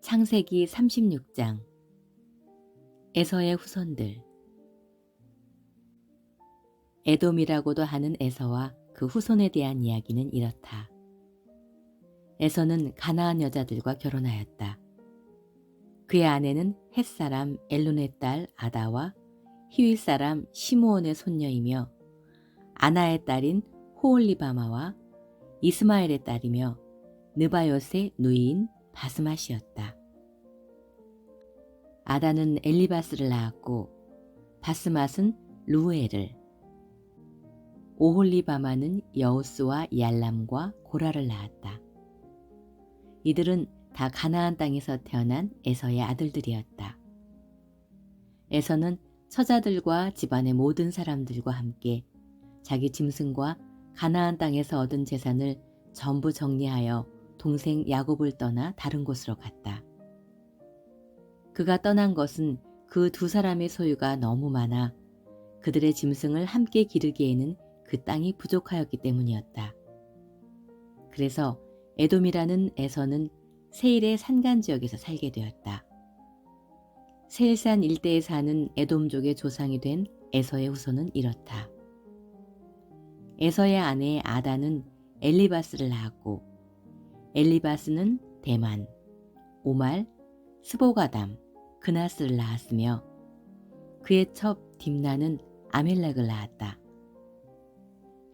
창세기 36장. 에서의 후손들. 에돔이라고도 하는 에서와 그 후손에 대한 이야기는 이렇다. 에서는 가나안 여자들과 결혼하였다. 그의 아내는 헷 사람 엘론의 딸 아다와 히윗 사람 시므온의 손녀이며 아나의 딸인 호올리바마와 이스마엘의 딸이며 느바요스의 누이인 바스맛이었다. 아다는 엘리바스를 낳았고 바스맛은 루엘을, 오홀리바마는 여우스와 얄람과 고라를 낳았다. 이들은 다 가나안 땅에서 태어난 에서의 아들들이었다. 에서는 처자들과 집안의 모든 사람들과 함께 자기 짐승과 가나안 땅에서 얻은 재산을 전부 정리하여 동생 야곱을 떠나 다른 곳으로 갔다. 그가 떠난 것은 그 두 사람의 소유가 너무 많아 그들의 짐승을 함께 기르기에는 그 땅이 부족하였기 때문이었다. 그래서 에돔이라는 에서는 세일의 산간 지역에서 살게 되었다. 세일산 일대에 사는 에돔족의 조상이 된 에서의 후손은 이렇다. 에서의 아내 아다는 엘리바스를 낳았고 엘리바스는 대만, 오말, 스보가담, 그나스를 낳았으며 그의 첩 딥나는 아멜렉을 낳았다.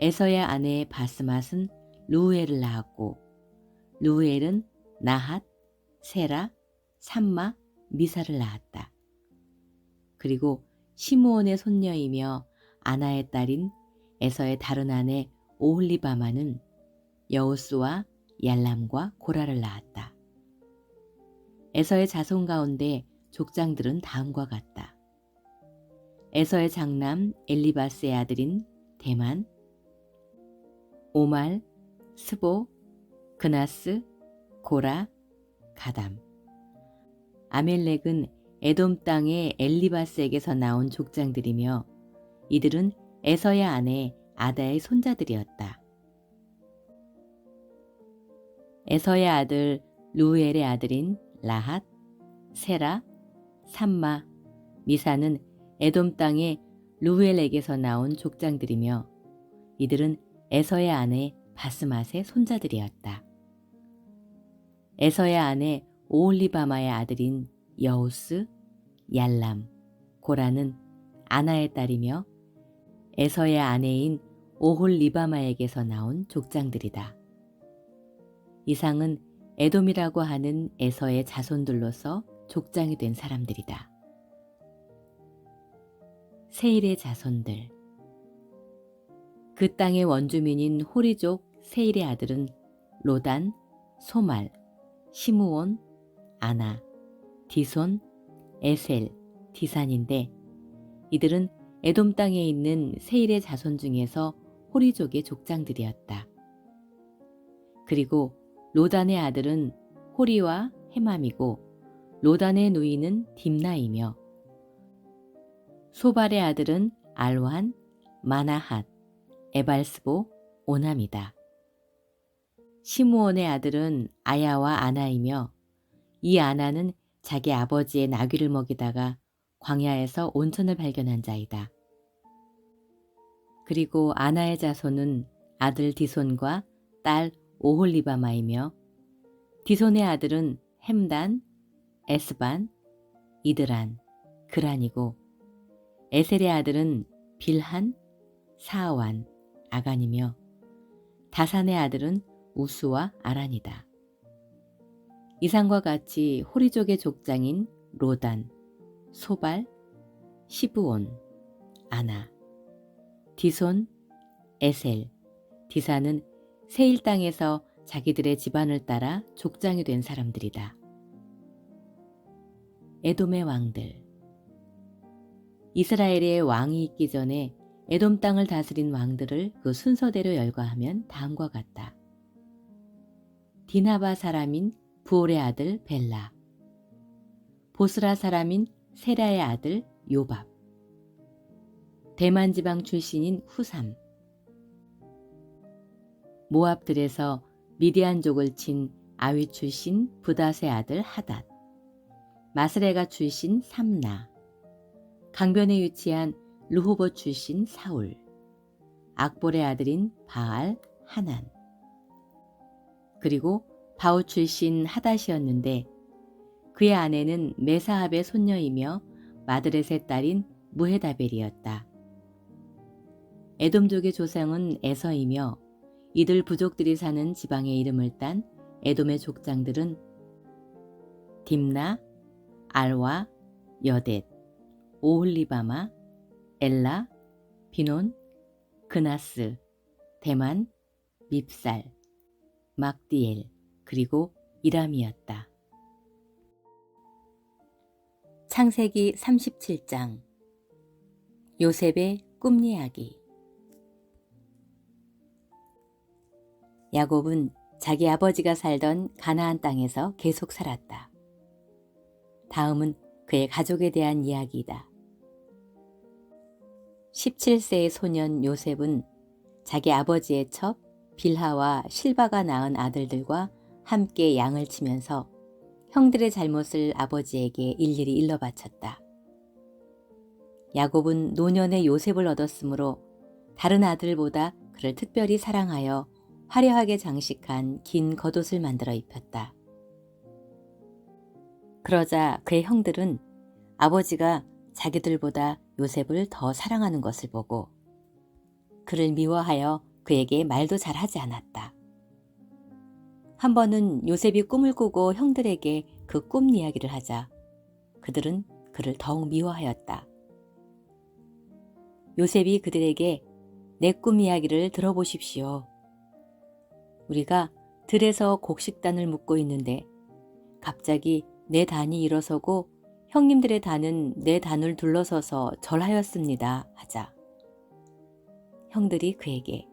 에서의 아내 바스맛은 루엘을 낳았고 루엘은 나핫, 세라, 삼마, 미사를 낳았다. 그리고 시므온의 손녀이며 아나의 딸인 에서의 다른 아내 오홀리바마는 여우스와 얄람과 고라를 낳았다. 에서의 자손 가운데 족장들은 다음과 같다. 에서의 장남 엘리바스의 아들인 대만, 오말, 스보, 그나스, 고라, 가담. 아멜렉은 에돔 땅의 엘리바스에게서 나온 족장들이며 이들은 에서의 아내 아다의 손자들이었다. 에서의 아들 루엘의 아들인 라핫, 세라, 삼마, 미사는 에돔 땅의 루엘에게서 나온 족장들이며 이들은 에서의 아내 바스맛의 손자들이었다. 에서의 아내 오홀리바마의 아들인 여우스, 얄람, 고라는 아나의 딸이며 에서의 아내인 오홀리바마에게서 나온 족장들이다. 이상은 에돔이라고 하는 에서의 자손들로서 족장이 된 사람들이다. 세일의 자손들. 그 땅의 원주민인 호리족 세일의 아들은 로단, 소말, 시므온, 아나, 디손, 에셀, 디산인데 이들은 에돔 땅에 있는 세일의 자손 중에서 호리족의 족장들이었다. 그리고 로단의 아들은 호리와 헤맘이고 로단의 누이는 딥나이며 소발의 아들은 알완, 마나핫, 에발스보, 오남이다. 시므온의 아들은 아야와 아나이며 이 아나는 자기 아버지의 나귀를 먹이다가 광야에서 온천을 발견한 자이다. 그리고 아나의 자손은 아들 디손과 딸 오홀리바마이며 디손의 아들은 햄단, 에스반, 이드란, 그란이고 에셀의 아들은 빌한, 사완, 아간이며 다산의 아들은 우스와 아란이다. 이상과 같이 호리족의 족장인 로단, 소발, 시브온, 아나, 디손, 에셀, 디사는 세일 땅에서 자기들의 집안을 따라 족장이 된 사람들이다. 에돔의 왕들. 이스라엘의 왕이 있기 전에 에돔 땅을 다스린 왕들을 그 순서대로 열거하면 다음과 같다. 디나바 사람인 부올의 아들 벨라, 보스라 사람인 세라의 아들 요밥, 대만 지방 출신인 후삼, 모압들에서 미디안족을 친 아위 출신 부닷의 아들 하닷, 마스레가 출신 삼나, 강변에 위치한 르호봇 출신 사울, 악볼의 아들인 바알 하난, 그리고 바우 출신 하닷이었는데 그의 아내는 메사합의 손녀이며 마드렛의 딸인 무헤다벨이었다. 에돔족의 조상은 에서이며 이들 부족들이 사는 지방의 이름을 딴 에돔의 족장들은 딥나, 알와, 여댓, 오홀리바마, 엘라, 비논, 그나스, 대만, 밉살, 막디엘, 그리고 이람이었다. 창세기 37장 요셉의 꿈 이야기. 야곱은 자기 아버지가 살던 가나안 땅에서 계속 살았다. 다음은 그의 가족에 대한 이야기이다. 17세의 소년 요셉은 자기 아버지의 첩 빌하와 실바가 낳은 아들들과 함께 양을 치면서 형들의 잘못을 아버지에게 일일이 일러 바쳤다. 야곱은 노년의 요셉을 얻었으므로 다른 아들보다 그를 특별히 사랑하여 화려하게 장식한 긴 겉옷을 만들어 입혔다. 그러자 그의 형들은 아버지가 자기들보다 요셉을 더 사랑하는 것을 보고 그를 미워하여 그에게 말도 잘 하지 않았다. 한 번은 요셉이 꿈을 꾸고 형들에게 그 꿈 이야기를 하자 그들은 그를 더욱 미워하였다. 요셉이 그들에게 내 꿈 이야기를 들어보십시오. 우리가 들에서 곡식단을 묶고 있는데 갑자기 내 단이 일어서고 형님들의 단은 내 단을 둘러서서 절하였습니다. 하자. 형들이 그에게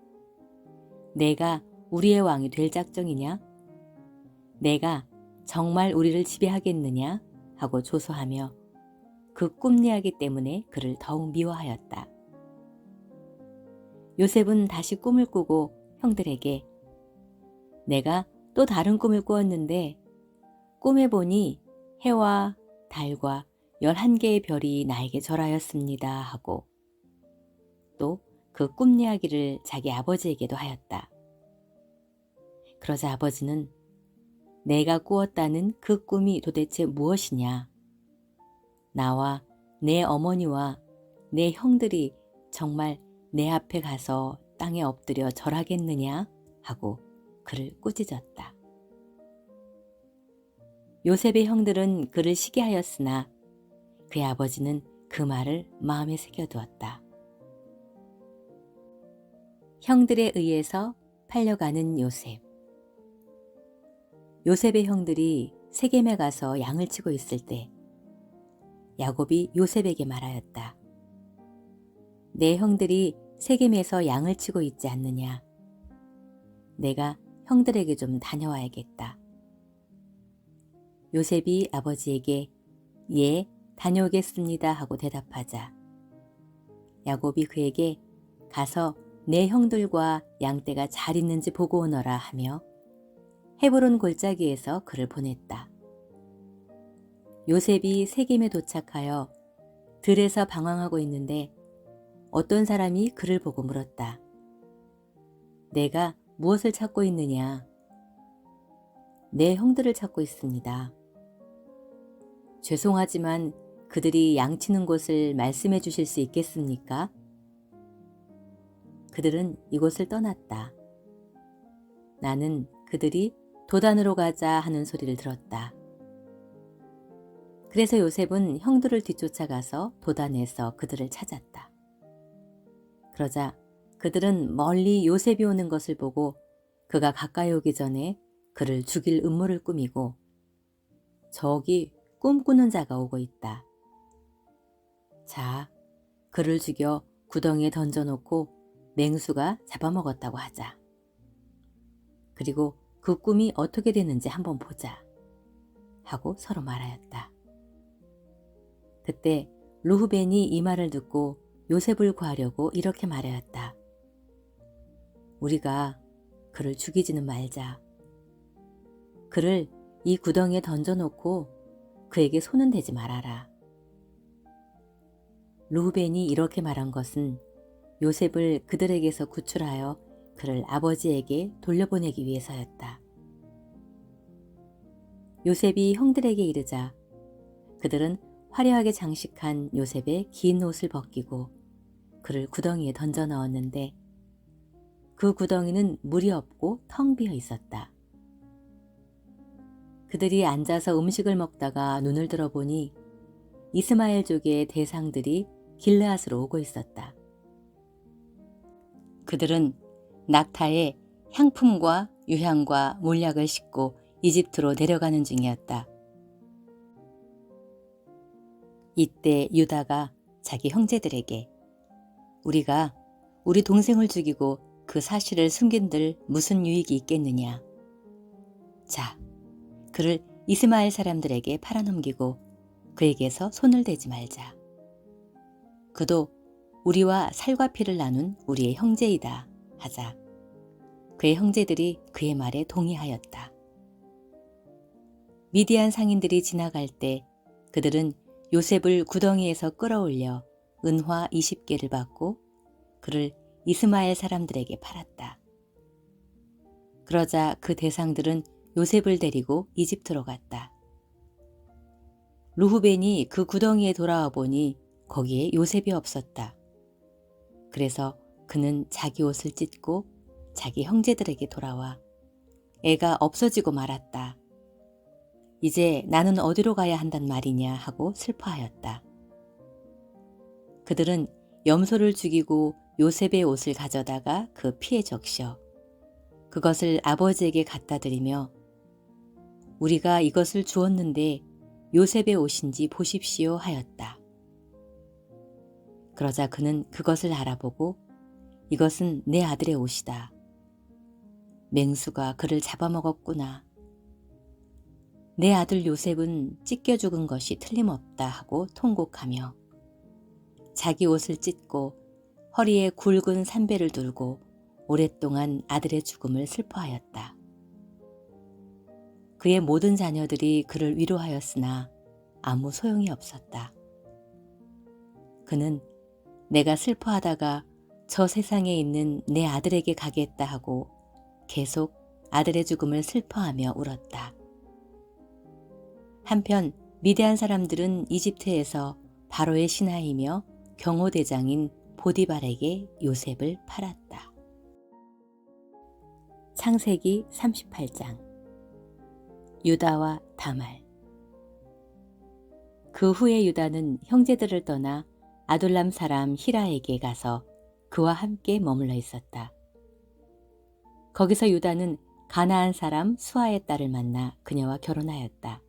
내가 우리의 왕이 될 작정이냐? 내가 정말 우리를 지배하겠느냐? 하고 조소하며 그 꿈 이야기 때문에 그를 더욱 미워하였다. 요셉은 다시 꿈을 꾸고 형들에게 내가 또 다른 꿈을 꾸었는데 꿈에 보니 해와 달과 11개의 별이 나에게 절하였습니다 하고 또 그 꿈 이야기를 자기 아버지에게도 하였다. 그러자 아버지는 내가 꾸었다는 그 꿈이 도대체 무엇이냐? 나와 내 어머니와 내 형들이 정말 내 앞에 가서 땅에 엎드려 절하겠느냐? 하고 그를 꾸짖었다. 요셉의 형들은 그를 시기하였으나 그의 아버지는 그 말을 마음에 새겨두었다. 형들에 의해서 팔려가는 요셉. 요셉의 형들이 세겜에 가서 양을 치고 있을 때 야곱이 요셉에게 말하였다. 내 형들이 세겜에서 양을 치고 있지 않느냐. 내가 형들에게 좀 다녀와야겠다. 요셉이 아버지에게 예, 다녀오겠습니다 하고 대답하자 야곱이 그에게 가서 내 형들과 양떼가 잘 있는지 보고 오너라 하며 헤브론 골짜기에서 그를 보냈다. 요셉이 세겜에 도착하여 들에서 방황하고 있는데 어떤 사람이 그를 보고 물었다. 내가 무엇을 찾고 있느냐? 내 형들을 찾고 있습니다. 죄송하지만 그들이 양치는 곳을 말씀해 주실 수 있겠습니까? 그들은 이곳을 떠났다. 나는 그들이 도단으로 가자 하는 소리를 들었다. 그래서 요셉은 형들을 뒤쫓아가서 도단에서 그들을 찾았다. 그러자 그들은 멀리 요셉이 오는 것을 보고 그가 가까이 오기 전에 그를 죽일 음모를 꾸미고 저기 꿈꾸는 자가 오고 있다. 자, 그를 죽여 구덩이에 던져놓고 맹수가 잡아먹었다고 하자. 그리고 그 꿈이 어떻게 되는지 한번 보자 하고 서로 말하였다. 그때 르후벤이 이 말을 듣고 요셉을 구하려고 이렇게 말하였다. 우리가 그를 죽이지는 말자. 그를 이 구덩이에 던져놓고 그에게 손은 대지 말아라. 르우벤이 이렇게 말한 것은 요셉을 그들에게서 구출하여 그를 아버지에게 돌려보내기 위해서였다. 요셉이 형들에게 이르자 그들은 화려하게 장식한 요셉의 긴 옷을 벗기고 그를 구덩이에 던져 넣었는데 그 구덩이는 물이 없고 텅 비어 있었다. 그들이 앉아서 음식을 먹다가 눈을 들어보니 이스마엘족의 대상들이 길르앗으로 오고 있었다. 그들은 낙타에 향품과 유향과 몰약을 싣고 이집트로 내려가는 중이었다. 이때 유다가 자기 형제들에게 우리가 우리 동생을 죽이고 그 사실을 숨긴들 무슨 유익이 있겠느냐. 자, 그를 이스마엘 사람들에게 팔아넘기고 그에게서 손을 대지 말자. 그도 우리와 살과 피를 나눈 우리의 형제이다 하자. 그의 형제들이 그의 말에 동의하였다. 미디안 상인들이 지나갈 때 그들은 요셉을 구덩이에서 끌어올려 은화 20개를 받고 그를 이스마엘 사람들에게 팔았다. 그러자 그 대상들은 요셉을 데리고 이집트로 갔다. 르후벤이 그 구덩이에 돌아와 보니 거기에 요셉이 없었다. 그래서 그는 자기 옷을 찢고 자기 형제들에게 돌아와 애가 없어지고 말았다. 이제 나는 어디로 가야 한단 말이냐 하고 슬퍼하였다. 그들은 염소를 죽이고 요셉의 옷을 가져다가 그 피에 적셔 그것을 아버지에게 갖다 드리며 우리가 이것을 주었는데 요셉의 옷인지 보십시오 하였다. 그러자 그는 그것을 알아보고 이것은 내 아들의 옷이다. 맹수가 그를 잡아먹었구나. 내 아들 요셉은 찢겨 죽은 것이 틀림없다 하고 통곡하며 자기 옷을 찢고 허리에 굵은 산배를 둘고 오랫동안 아들의 죽음을 슬퍼하였다. 그의 모든 자녀들이 그를 위로하였으나 아무 소용이 없었다. 그는 내가 슬퍼하다가 저 세상에 있는 내 아들에게 가겠다 하고 계속 아들의 죽음을 슬퍼하며 울었다. 한편 미디안 사람들은 이집트에서 바로의 신하이며 경호대장인 보디발에게 요셉을 팔았다. 창세기 38장 유다와 다말. 그 후에 유다는 형제들을 떠나 아둘람 사람 히라에게 가서 그와 함께 머물러 있었다. 거기서 유다는 가나안 사람 수아의 딸을 만나 그녀와 결혼하였다.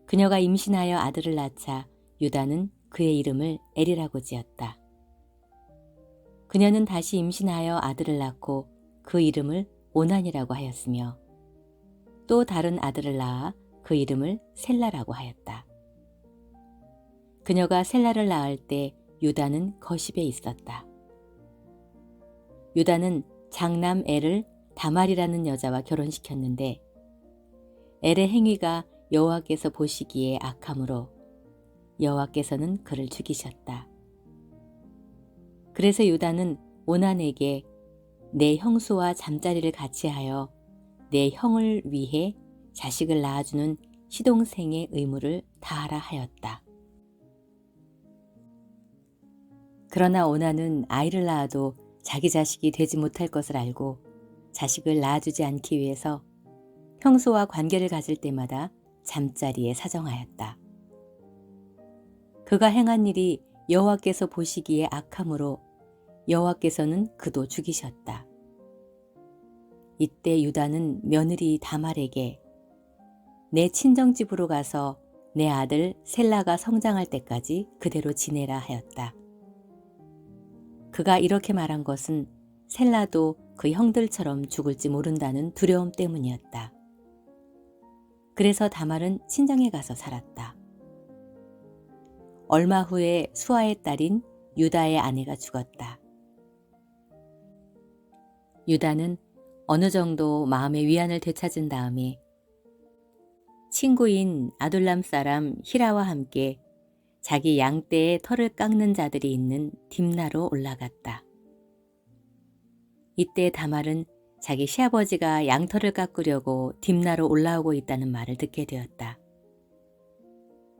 그녀가 임신하여 아들을 낳자 유다는 그의 이름을 엘이라고 지었다. 그녀는 다시 임신하여 아들을 낳고 그 이름을 오난이라고 하였으며 또 다른 아들을 낳아 그 이름을 셀라라고 하였다. 그녀가 셀라를 낳을 때 유다는 거십에 있었다. 유다는 장남 엘을 다말이라는 여자와 결혼시켰는데 엘의 행위가 여호와께서 보시기에 악함으로 여호와께서는 그를 죽이셨다. 그래서 유다는 오난에게 내 형수와 잠자리를 같이 하여 내 형을 위해 자식을 낳아주는 시동생의 의무를 다하라 하였다. 그러나 오난은 아이를 낳아도 자기 자식이 되지 못할 것을 알고 자식을 낳아주지 않기 위해서 형수와 관계를 가질 때마다 잠자리에 사정하였다. 그가 행한 일이 여호와께서 보시기에 악함으로 여호와께서는 그도 죽이셨다. 이때 유다는 며느리 다말에게 내 친정집으로 가서 내 아들 셀라가 성장할 때까지 그대로 지내라 하였다. 그가 이렇게 말한 것은 셀라도 그 형들처럼 죽을지 모른다는 두려움 때문이었다. 그래서 다말은 친정에 가서 살았다. 얼마 후에 수아의 딸인 유다의 아내가 죽었다. 유다는 어느 정도 마음의 위안을 되찾은 다음에 친구인 아둘람 사람 히라와 함께 자기 양떼의 털을 깎는 자들이 있는 딥나로 올라갔다. 이때 다말은 자기 시아버지가 양털을 깎으려고 딥나로 올라오고 있다는 말을 듣게 되었다.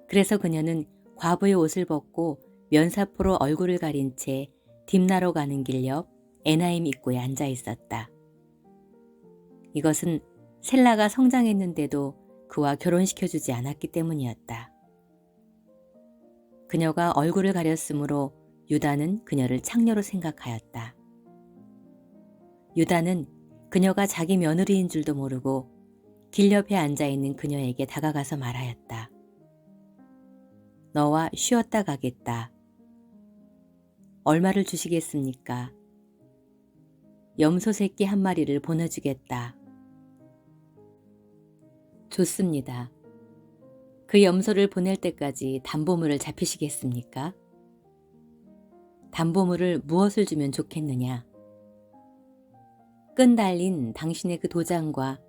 그래서 그녀는 과부의 옷을 벗고 면사포로 얼굴을 가린 채 딥나로 가는 길 옆 에나임 입구에 앉아 있었다. 이것은 셀라가 성장했는데도 그와 결혼시켜주지 않았기 때문이었다. 그녀가 얼굴을 가렸으므로 유다는 그녀를 창녀로 생각하였다. 유다는 그녀가 자기 며느리인 줄도 모르고 길 옆에 앉아있는 그녀에게 다가가서 말하였다. 너와 쉬었다 가겠다. 얼마를 주시겠습니까? 염소 새끼 한 마리를 보내주겠다. 좋습니다. 그 염소를 보낼 때까지 담보물을 잡히시겠습니까? 담보물을 무엇을 주면 좋겠느냐? 끈 달린 당신의 그 도장과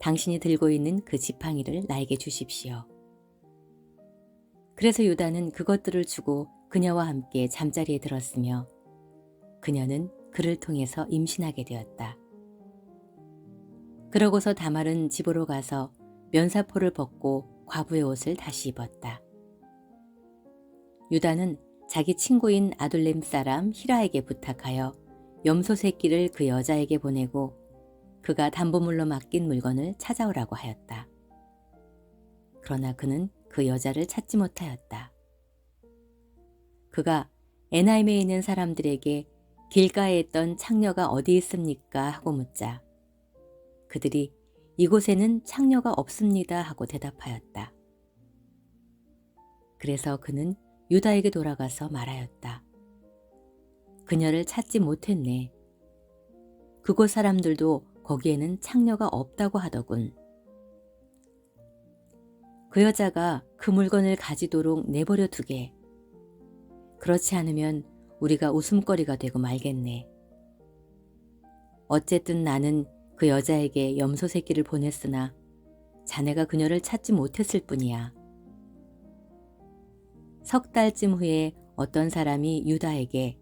당신이 들고 있는 그 지팡이를 나에게 주십시오. 그래서 유다는 그것들을 주고 그녀와 함께 잠자리에 들었으며 그녀는 그를 통해서 임신하게 되었다. 그러고서 다말은 집으로 가서 면사포를 벗고 과부의 옷을 다시 입었다. 유다는 자기 친구인 아둘렘 사람 히라에게 부탁하여 염소 새끼를 그 여자에게 보내고 그가 담보물로 맡긴 물건을 찾아오라고 하였다. 그러나 그는 그 여자를 찾지 못하였다. 그가 에나임에 있는 사람들에게 길가에 있던 창녀가 어디 있습니까? 하고 묻자 그들이 이곳에는 창녀가 없습니다 하고 대답하였다. 그래서 그는 유다에게 돌아가서 말하였다. 그녀를 찾지 못했네. 그곳 사람들도 거기에는 창녀가 없다고 하더군. 그 여자가 그 물건을 가지도록 내버려 두게. 그렇지 않으면 우리가 웃음거리가 되고 말겠네. 어쨌든 나는 그 여자에게 염소 새끼를 보냈으나 자네가 그녀를 찾지 못했을 뿐이야. 석 달쯤 후에 어떤 사람이 유다에게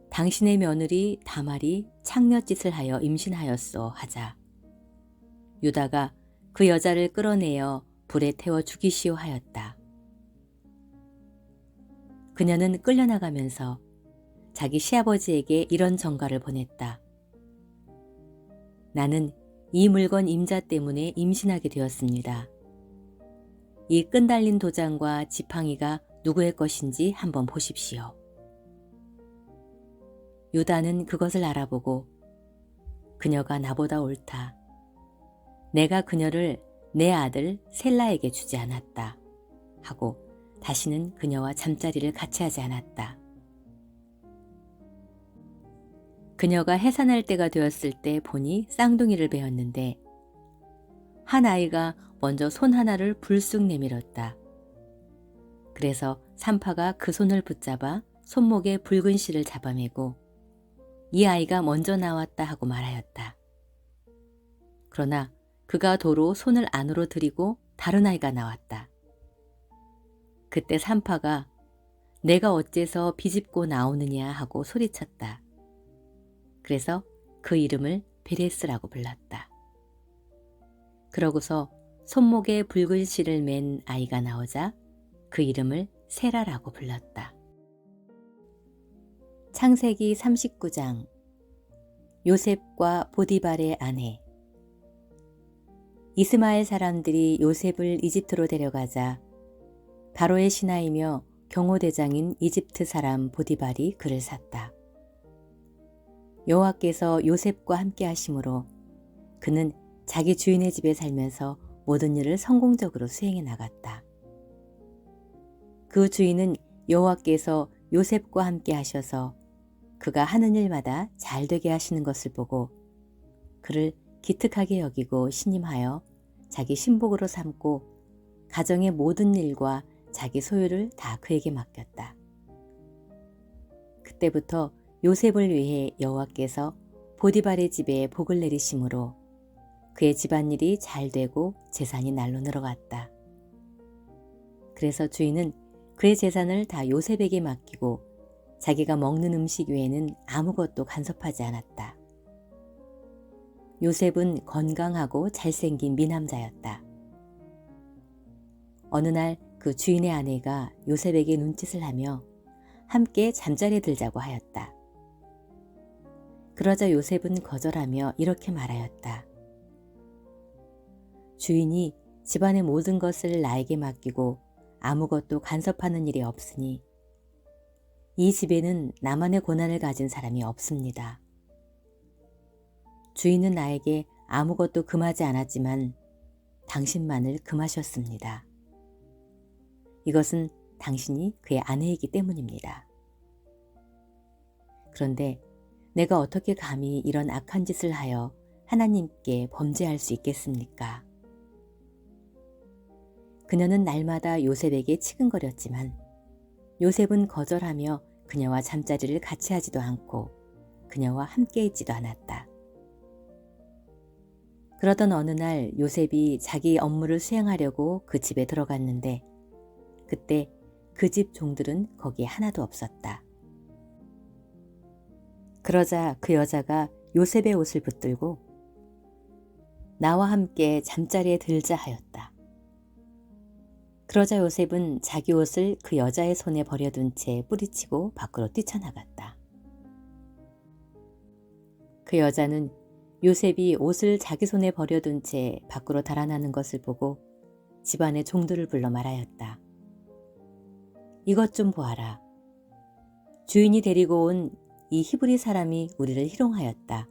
당신의 며느리 다말이 창녀짓을 하여 임신하였소 하자 유다가 그 여자를 끌어내어 불에 태워 죽이시오 하였다. 그녀는 끌려나가면서 자기 시아버지에게 이런 전가를 보냈다. 나는 이 물건 임자 때문에 임신하게 되었습니다. 이 끈달린 도장과 지팡이가 누구의 것인지 한번 보십시오. 유다는 그것을 알아보고 그녀가 나보다 옳다. 내가 그녀를 내 아들 셀라에게 주지 않았다. 하고 다시는 그녀와 잠자리를 같이 하지 않았다. 그녀가 해산할 때가 되었을 때 보니 쌍둥이를 베었는데 한 아이가 먼저 손 하나를 불쑥 내밀었다. 그래서 산파가 그 손을 붙잡아 손목에 붉은 실을 잡아매고 이 아이가 먼저 나왔다 하고 말하였다. 그러나 그가 도로 손을 안으로 들이고 다른 아이가 나왔다. 그때 산파가 내가 어째서 비집고 나오느냐 하고 소리쳤다. 그래서 그 이름을 베레스라고 불렀다. 그러고서 손목에 붉은 실을 맨 아이가 나오자 그 이름을 세라라고 불렀다. 창세기 39장 요셉과 보디발의 아내. 이스마엘 사람들이 요셉을 이집트로 데려가자 바로의 신하이며 경호대장인 이집트 사람 보디발이 그를 샀다. 여호와께서 요셉과 함께 하심으로 그는 자기 주인의 집에 살면서 모든 일을 성공적으로 수행해 나갔다. 그 주인은 여호와께서 요셉과 함께 하셔서 그가 하는 일마다 잘 되게 하시는 것을 보고 그를 기특하게 여기고 신임하여 자기 신복으로 삼고 가정의 모든 일과 자기 소유를 다 그에게 맡겼다. 그때부터 요셉을 위해 여호와께서 보디발의 집에 복을 내리심으로 그의 집안일이 잘 되고 재산이 날로 늘어갔다. 그래서 주인은 그의 재산을 다 요셉에게 맡기고 자기가 먹는 음식 외에는 아무것도 간섭하지 않았다. 요셉은 건강하고 잘생긴 미남자였다. 어느 날 그 주인의 아내가 요셉에게 눈짓을 하며 함께 잠자리에 들자고 하였다. 그러자 요셉은 거절하며 이렇게 말하였다. 주인이 집안의 모든 것을 나에게 맡기고 아무것도 간섭하는 일이 없으니 이 집에는 나만의 고난을 가진 사람이 없습니다. 주인은 나에게 아무것도 금하지 않았지만 당신만을 금하셨습니다. 이것은 당신이 그의 아내이기 때문입니다. 그런데 내가 어떻게 감히 이런 악한 짓을 하여 하나님께 범죄할 수 있겠습니까? 그녀는 날마다 요셉에게 치근거렸지만 요셉은 거절하며 그녀와 잠자리를 같이 하지도 않고 그녀와 함께 있지도 않았다. 그러던 어느 날 요셉이 자기 업무를 수행하려고 그 집에 들어갔는데 그때 그 집 종들은 거기에 하나도 없었다. 그러자 그 여자가 요셉의 옷을 붙들고 나와 함께 잠자리에 들자 하였다. 그러자 요셉은 자기 옷을 그 여자의 손에 버려둔 채 뿌리치고 밖으로 뛰쳐나갔다. 그 여자는 요셉이 옷을 자기 손에 버려둔 채 밖으로 달아나는 것을 보고 집안의 종들을 불러 말하였다. 이것 좀 보아라. 주인이 데리고 온 이 히브리 사람이 우리를 희롱하였다.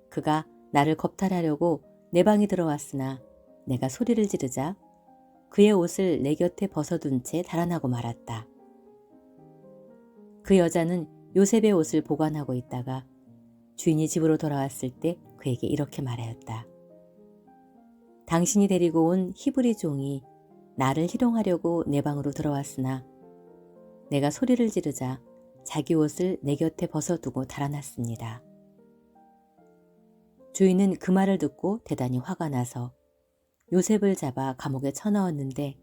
그가 나를 겁탈하려고 내 방에 들어왔으나 내가 소리를 지르자 그의 옷을 내 곁에 벗어둔 채 달아나고 말았다. 그 여자는 요셉의 옷을 보관하고 있다가 주인이 집으로 돌아왔을 때 그에게 이렇게 말하였다. 당신이 데리고 온 히브리 종이 나를 희롱하려고 내 방으로 들어왔으나 내가 소리를 지르자 자기 옷을 내 곁에 벗어두고 달아났습니다. 주인은 그 말을 듣고 대단히 화가 나서 요셉을 잡아 감옥에 쳐넣었는데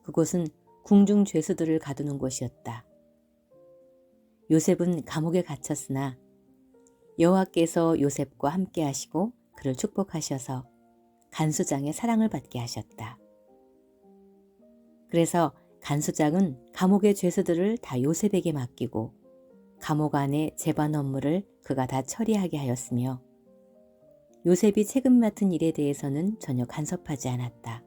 그곳은 궁중 죄수들을 가두는 곳이었다. 요셉은 감옥에 갇혔으나 여호와께서 요셉과 함께 하시고 그를 축복하셔서 간수장의 사랑을 받게 하셨다. 그래서 간수장은 감옥의 죄수들을 다 요셉에게 맡기고 감옥 안의 재반 업무를 그가 다 처리하게 하였으며 요셉이 책임 맡은 일에 대해서는 전혀 간섭하지 않았다.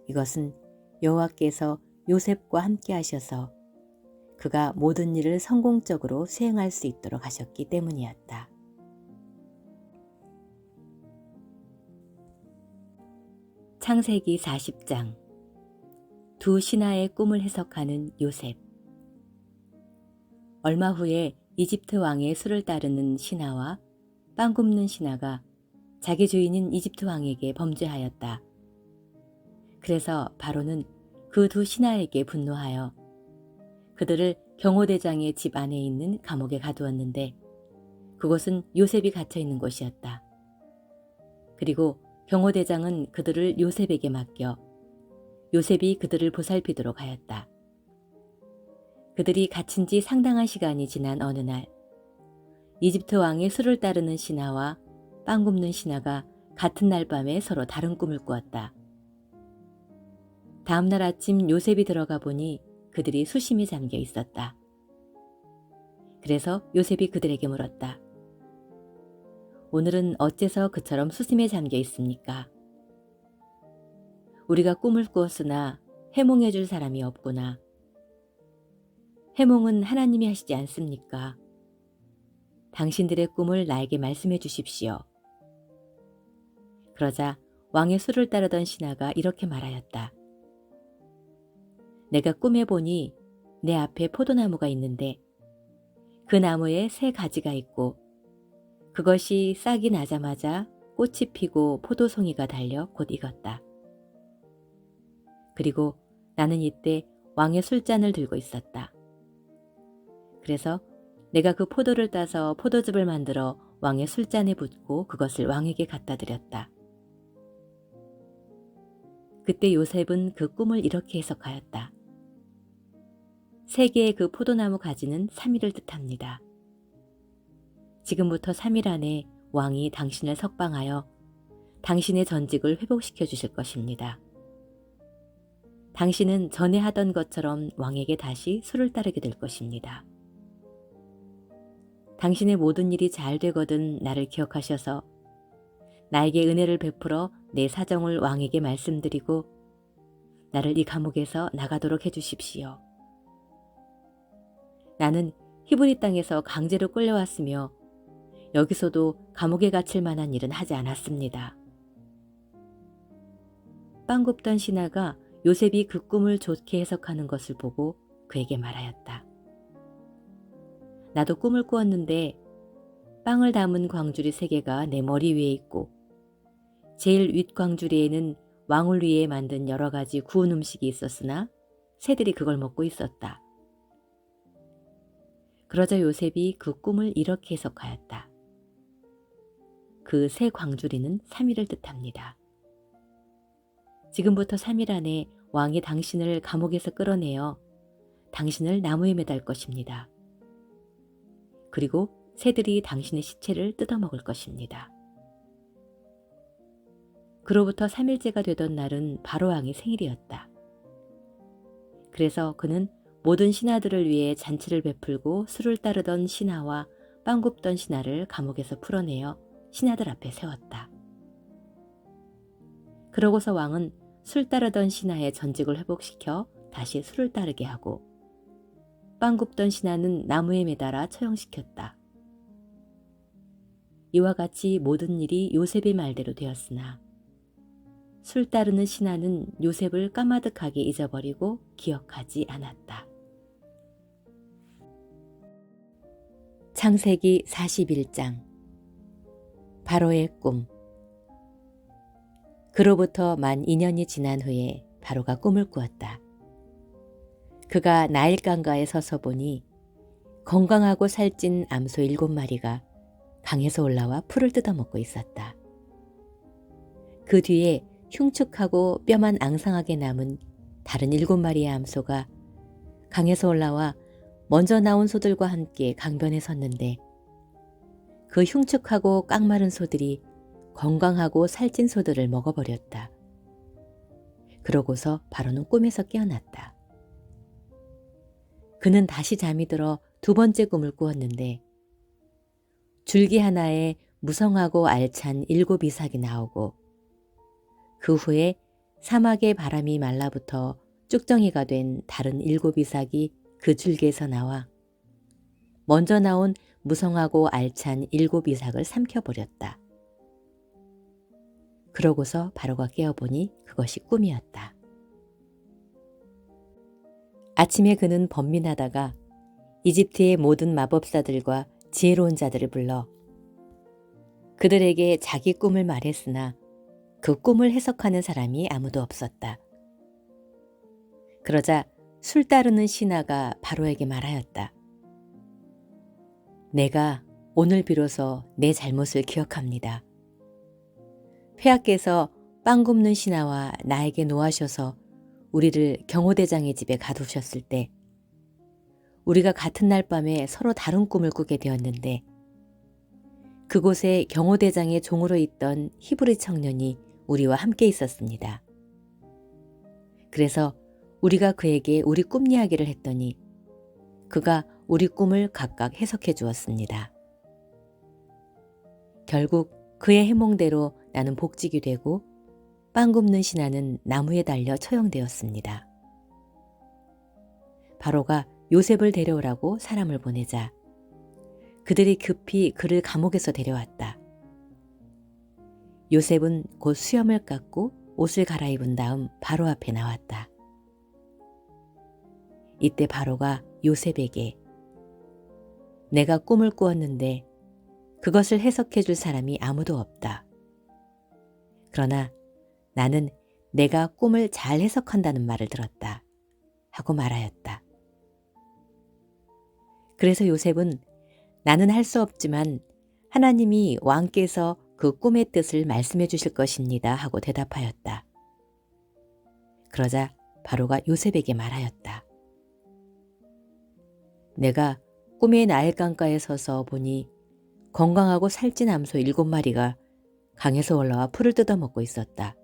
이것은 여호와께서 요셉과 함께 하셔서 그가 모든 일을 성공적으로 수행할 수 있도록 하셨기 때문이었다. 창세기 40장 두 신하의 꿈을 해석하는 요셉. 얼마 후에 이집트 왕의 수를 따르는 신하와 빵 굽는 신하가 자기 주인인 이집트 왕에게 범죄하였다. 그래서 바로는 그 두 신하에게 분노하여 그들을 경호대장의 집 안에 있는 감옥에 가두었는데 그곳은 요셉이 갇혀 있는 곳이었다. 그리고 경호대장은 그들을 요셉에게 맡겨 요셉이 그들을 보살피도록 하였다. 그들이 갇힌 지 상당한 시간이 지난 어느 날 이집트 왕의 수를 따르는 신하와 빵 굽는 신하가 같은 날 밤에 서로 다른 꿈을 꾸었다. 다음 날 아침 요셉이 들어가 보니 그들이 수심에 잠겨 있었다. 그래서 요셉이 그들에게 물었다. 오늘은 어째서 그처럼 수심에 잠겨 있습니까? 우리가 꿈을 꾸었으나 해몽해 줄 사람이 없구나. 해몽은 하나님이 하시지 않습니까? 당신들의 꿈을 나에게 말씀해 주십시오. 그러자 왕의 수를 따르던 신하가 이렇게 말하였다. 내가 꿈에 보니 내 앞에 포도나무가 있는데 그 나무에 세 가지가 있고 그것이 싹이 나자마자 꽃이 피고 포도송이가 달려 곧 익었다. 그리고 나는 이때 왕의 술잔을 들고 있었다. 그래서 내가 그 포도를 따서 포도즙을 만들어 왕의 술잔에 붓고 그것을 왕에게 갖다 드렸다. 그때 요셉은 그 꿈을 이렇게 해석하였다. 세 개의 그 포도나무 가지는 3일을 뜻합니다. 지금부터 3일 안에 왕이 당신을 석방하여 당신의 전직을 회복시켜 주실 것입니다. 당신은 전에 하던 것처럼 왕에게 다시 술을 따르게 될 것입니다. 당신의 모든 일이 잘 되거든 나를 기억하셔서 나에게 은혜를 베풀어 내 사정을 왕에게 말씀드리고 나를 이 감옥에서 나가도록 해주십시오. 나는 히브리 땅에서 강제로 끌려왔으며 여기서도 감옥에 갇힐 만한 일은 하지 않았습니다. 빵 굽던 신하가 요셉이 그 꿈을 좋게 해석하는 것을 보고 그에게 말하였다. 나도 꿈을 꾸었는데 빵을 담은 광주리 3개가 내 머리 위에 있고 제일 윗 광주리에는 왕을 위해 만든 여러 가지 구운 음식이 있었으나 새들이 그걸 먹고 있었다. 그러자 요셉이 그 꿈을 이렇게 해석하였다. 그 새 광주리는 3일을 뜻합니다. 지금부터 3일 안에 왕이 당신을 감옥에서 끌어내어 당신을 나무에 매달 것입니다. 그리고 새들이 당신의 시체를 뜯어먹을 것입니다. 그로부터 3일째가 되던 날은 바로왕의 생일이었다. 그래서 그는 모든 신하들을 위해 잔치를 베풀고 술을 따르던 신하와 빵 굽던 신하를 감옥에서 풀어내어 신하들 앞에 세웠다. 그러고서 왕은 술 따르던 신하의 전직을 회복시켜 다시 술을 따르게 하고 빵 굽던 신하는 나무에 매달아 처형시켰다. 이와 같이 모든 일이 요셉의 말대로 되었으나 술 따르는 신하는 요셉을 까마득하게 잊어버리고 기억하지 않았다. 창세기 41장 바로의 꿈. 그로부터 만 2년이 지난 후에 바로가 꿈을 꾸었다. 그가 나일강가에 서서 보니 건강하고 살찐 암소 7마리가 강에서 올라와 풀을 뜯어먹고 있었다. 그 뒤에 흉측하고 뼈만 앙상하게 남은 다른 7마리의 암소가 강에서 올라와 먼저 나온 소들과 함께 강변에 섰는데 그 흉측하고 깡마른 소들이 건강하고 살찐 소들을 먹어버렸다. 그러고서 바로는 꿈에서 깨어났다. 그는 다시 잠이 들어 2번째 꿈을 꾸었는데 줄기 하나에 무성하고 알찬 7 이삭이 나오고 그 후에 사막의 바람이 말라붙어 쭉정이가 된 다른 7 이삭이 그 줄기에서 나와 먼저 나온 무성하고 알찬 7 이삭을 삼켜버렸다. 그러고서 바로가 깨어보니 그것이 꿈이었다. 아침에 그는 번민하다가 이집트의 모든 마법사들과 지혜로운 자들을 불러 그들에게 자기 꿈을 말했으나 그 꿈을 해석하는 사람이 아무도 없었다. 그러자 술 따르는 신하가 바로에게 말하였다. 내가 오늘 비로소 내 잘못을 기억합니다. 폐하께서 빵 굽는 신하와 나에게 노하셔서 우리를 경호대장의 집에 가두셨을 때 우리가 같은 날 밤에 서로 다른 꿈을 꾸게 되었는데 그곳에 경호대장의 종으로 있던 히브리 청년이 우리와 함께 있었습니다. 그래서 우리가 그에게 우리 꿈 이야기를 했더니 그가 우리 꿈을 각각 해석해 주었습니다. 결국 그의 해몽대로 나는 복직이 되고 빵 굽는 신하는 나무에 달려 처형되었습니다. 바로가 요셉을 데려오라고 사람을 보내자 그들이 급히 그를 감옥에서 데려왔다. 요셉은 곧 수염을 깎고 옷을 갈아입은 다음 바로 앞에 나왔다. 이때 바로가 요셉에게 내가 꿈을 꾸었는데 그것을 해석해 줄 사람이 아무도 없다. 그러나 나는 내가 꿈을 잘 해석한다는 말을 들었다. 하고 말하였다. 그래서 요셉은 나는 할 수 없지만 하나님이 왕께서 그 꿈의 뜻을 말씀해 주실 것입니다 하고 대답하였다. 그러자 바로가 요셉에게 말하였다. 내가 꿈의 나일강가에 서서 보니 건강하고 살찐 암소 7마리가 강에서 올라와 풀을 뜯어먹고 있었다.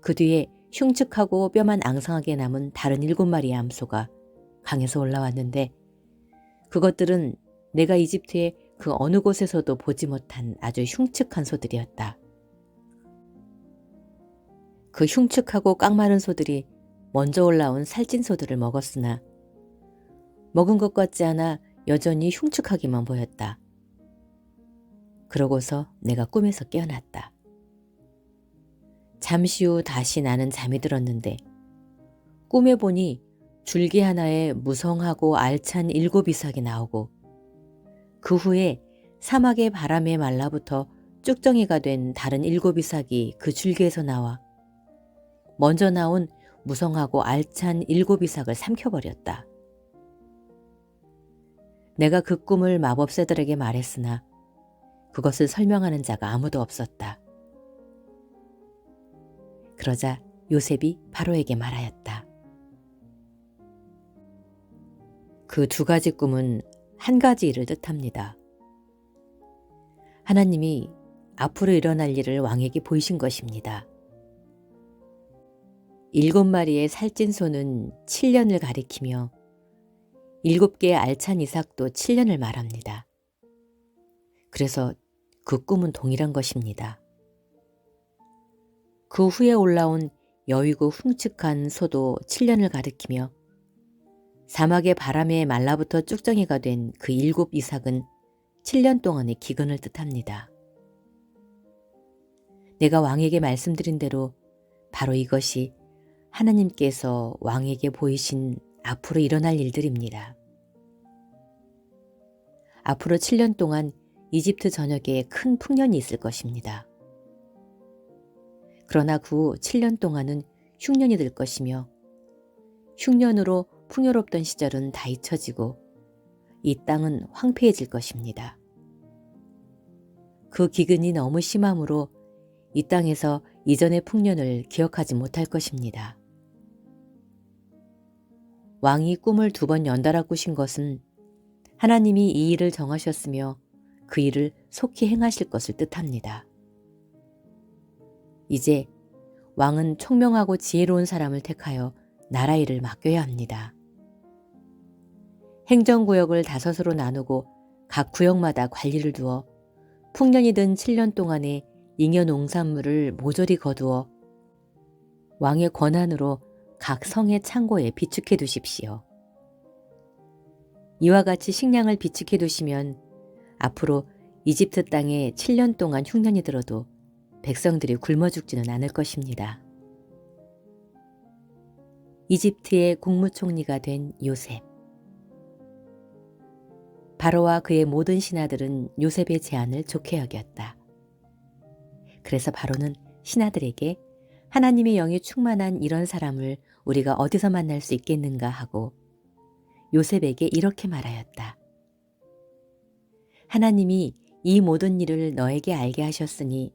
그 뒤에 흉측하고 뼈만 앙상하게 남은 다른 7마리의 암소가 강에서 올라왔는데 그것들은 내가 이집트의 그 어느 곳에서도 보지 못한 아주 흉측한 소들이었다. 그 흉측하고 깡마른 소들이 먼저 올라온 살찐 소들을 먹었으나 먹은 것 같지 않아 여전히 흉측하기만 보였다. 그러고서 내가 꿈에서 깨어났다. 잠시 후 다시 나는 잠이 들었는데 꿈에 보니 줄기 하나에 무성하고 알찬 7이삭이 나오고 그 후에 사막의 바람에 말라붙어 쭉정이가 된 다른 7이삭이 그 줄기에서 나와 먼저 나온 무성하고 알찬 7이삭을 삼켜버렸다. 내가 그 꿈을 마법새들에게 말했으나 그것을 설명하는 자가 아무도 없었다. 그러자 요셉이 바로에게 말하였다. 그 2가지 꿈은 한 가지 일을 뜻합니다. 하나님이 앞으로 일어날 일을 왕에게 보이신 것입니다. 7마리의 살찐 소는 7년을 가리키며 7개의 알찬 이삭도 7년을 말합니다. 그래서 그 꿈은 동일한 것입니다. 그 후에 올라온 여위고 흉측한 소도 7년을 가리키며 사막의 바람에 말라붙어 쭉정이가 된 그 7이삭은 7년 동안의 기근을 뜻합니다. 내가 왕에게 말씀드린 대로 바로 이것이 하나님께서 왕에게 보이신 앞으로 일어날 일들입니다. 앞으로 7년 동안 이집트 전역에 큰 풍년이 있을 것입니다. 그러나 그 후 7년 동안은 흉년이 될 것이며 흉년으로 풍요롭던 시절은 다 잊혀지고 이 땅은 황폐해질 것입니다. 그 기근이 너무 심함으로 이 땅에서 이전의 풍년을 기억하지 못할 것입니다. 왕이 꿈을 2번 연달아 꾸신 것은 하나님이 이 일을 정하셨으며 그 일을 속히 행하실 것을 뜻합니다. 이제 왕은 총명하고 지혜로운 사람을 택하여 나라 일을 맡겨야 합니다. 행정구역을 5으로 나누고 각 구역마다 관리를 두어 풍년이 든 7년 동안의 잉여 농산물을 모조리 거두어 왕의 권한으로 각 성의 창고에 비축해 두십시오. 이와 같이 식량을 비축해 두시면 앞으로 이집트 땅에 7년 동안 흉년이 들어도 백성들이 굶어 죽지는 않을 것입니다. 이집트의 국무총리가 된 요셉. 바로와 그의 모든 신하들은 요셉의 제안을 좋게 여겼다. 그래서 바로는 신하들에게 하나님의 영이 충만한 이런 사람을 우리가 어디서 만날 수 있겠는가 하고 요셉에게 이렇게 말하였다. 하나님이 이 모든 일을 너에게 알게 하셨으니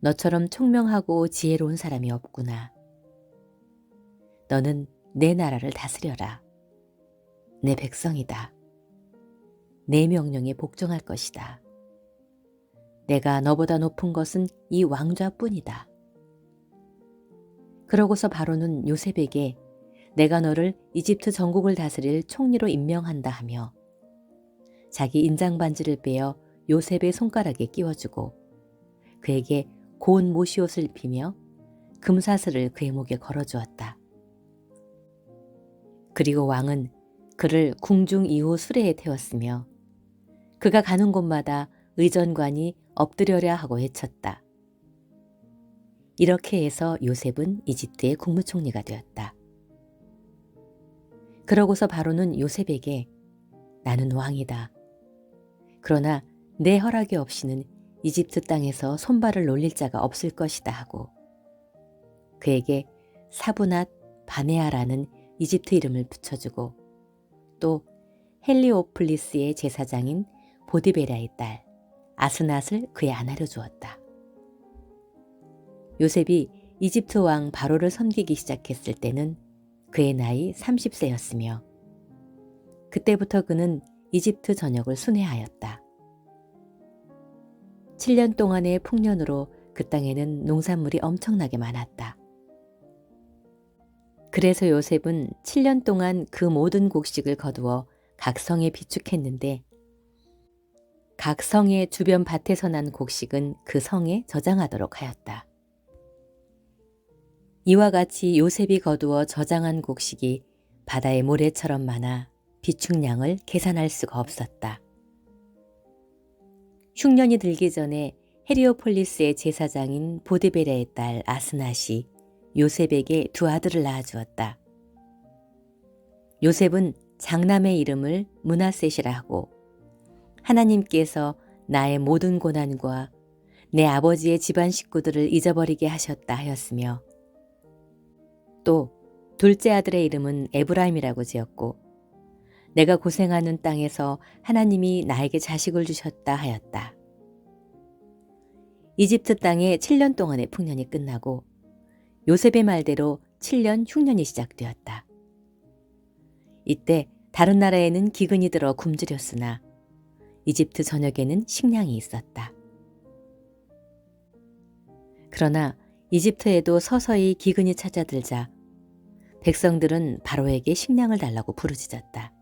너처럼 총명하고 지혜로운 사람이 없구나. 너는 내 나라를 다스려라. 내 백성이다. 내 명령에 복종할 것이다. 내가 너보다 높은 것은 이 왕좌뿐이다. 그러고서 바로는 요셉에게 내가 너를 이집트 전국을 다스릴 총리로 임명한다 하며 자기 인장 반지를 빼어 요셉의 손가락에 끼워주고 그에게 고운 모시옷을 입히며 금사슬을 그의 목에 걸어주었다. 그리고 왕은 그를 궁중 2호 수레에 태웠으며 그가 가는 곳마다 의전관이 엎드려라 하고 외쳤다. 이렇게 해서 요셉은 이집트의 국무총리가 되었다. 그러고서 바로는 요셉에게 나는 왕이다. 그러나 내 허락이 없이는 이집트 땅에서 손발을 놀릴 자가 없을 것이다 하고 그에게 사브낫 바네아라는 이집트 이름을 붙여주고 또 헬리오플리스의 제사장인 보디베라의 딸 아스낫을 그의 아내로 주었다. 요셉이 이집트 왕 바로를 섬기기 시작했을 때는 그의 나이 30세였으며 그때부터 그는 이집트 전역을 순회하였다. 7년 동안의 풍년으로 그 땅에는 농산물이 엄청나게 많았다. 그래서 요셉은 7년 동안 그 모든 곡식을 거두어 각 성에 비축했는데 각 성의 주변 밭에서 난 곡식은 그 성에 저장하도록 하였다. 이와 같이 요셉이 거두어 저장한 곡식이 바다의 모래처럼 많아 비축량을 계산할 수가 없었다. 흉년이 들기 전에 헤리오폴리스의 제사장인 보디베라의 딸 아스낫이 요셉에게 두 아들을 낳아주었다. 요셉은 장남의 이름을 므낫셋이라 하고 하나님께서 나의 모든 고난과 내 아버지의 집안 식구들을 잊어버리게 하셨다 하였으며 또 둘째 아들의 이름은 에브라임이라고 지었고 내가 고생하는 땅에서 하나님이 나에게 자식을 주셨다 하였다. 이집트 땅에 7년 동안의 풍년이 끝나고 요셉의 말대로 7년 흉년이 시작되었다. 이때 다른 나라에는 기근이 들어 굶주렸으나 이집트 전역에는 식량이 있었다. 그러나 이집트에도 서서히 기근이 찾아들자 백성들은 바로에게 식량을 달라고 부르짖었다.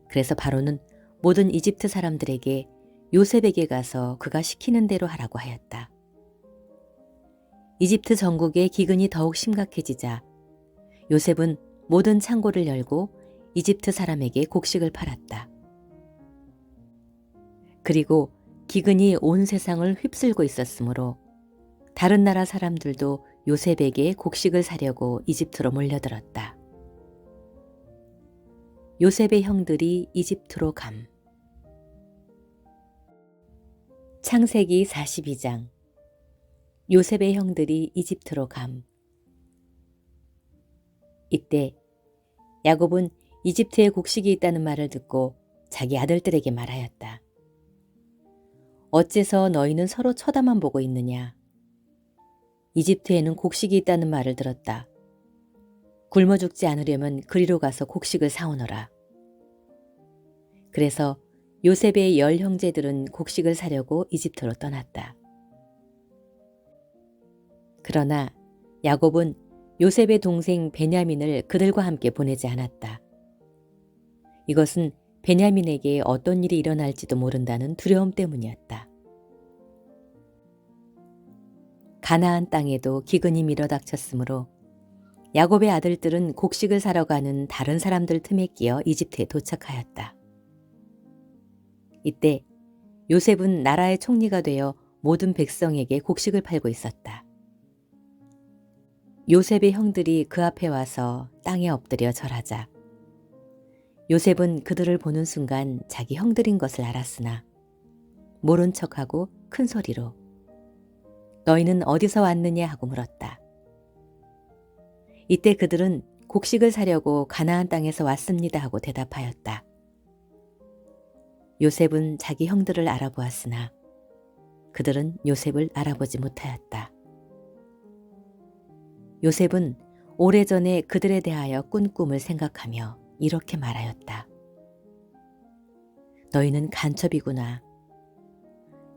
그래서 바로는 모든 이집트 사람들에게 요셉에게 가서 그가 시키는 대로 하라고 하였다. 이집트 전국의 기근이 더욱 심각해지자 요셉은 모든 창고를 열고 이집트 사람에게 곡식을 팔았다. 그리고 기근이 온 세상을 휩쓸고 있었으므로 다른 나라 사람들도 요셉에게 곡식을 사려고 이집트로 몰려들었다. 요셉의 형들이 이집트로 감. 창세기 42장. 요셉의 형들이 이집트로 감. 이때 야곱은 이집트에 곡식이 있다는 말을 듣고 자기 아들들에게 말하였다. 어째서 너희는 서로 쳐다만 보고 있느냐? 이집트에는 곡식이 있다는 말을 들었다. 굶어 죽지 않으려면 그리로 가서 곡식을 사오너라. 그래서 요셉의 10 형제들은 곡식을 사려고 이집트로 떠났다. 그러나 야곱은 요셉의 동생 베냐민을 그들과 함께 보내지 않았다. 이것은 베냐민에게 어떤 일이 일어날지도 모른다는 두려움 때문이었다. 가나안 땅에도 기근이 밀어닥쳤으므로 야곱의 아들들은 곡식을 사러 가는 다른 사람들 틈에 끼어 이집트에 도착하였다. 이때 요셉은 나라의 총리가 되어 모든 백성에게 곡식을 팔고 있었다. 요셉의 형들이 그 앞에 와서 땅에 엎드려 절하자 요셉은 그들을 보는 순간 자기 형들인 것을 알았으나 모른 척하고 큰 소리로 너희는 어디서 왔느냐 하고 물었다. 이때 그들은 곡식을 사려고 가나안 땅에서 왔습니다 하고 대답하였다. 요셉은 자기 형들을 알아보았으나 그들은 요셉을 알아보지 못하였다. 요셉은 오래전에 그들에 대하여 꾼 꿈을 생각하며 이렇게 말하였다. 너희는 간첩이구나.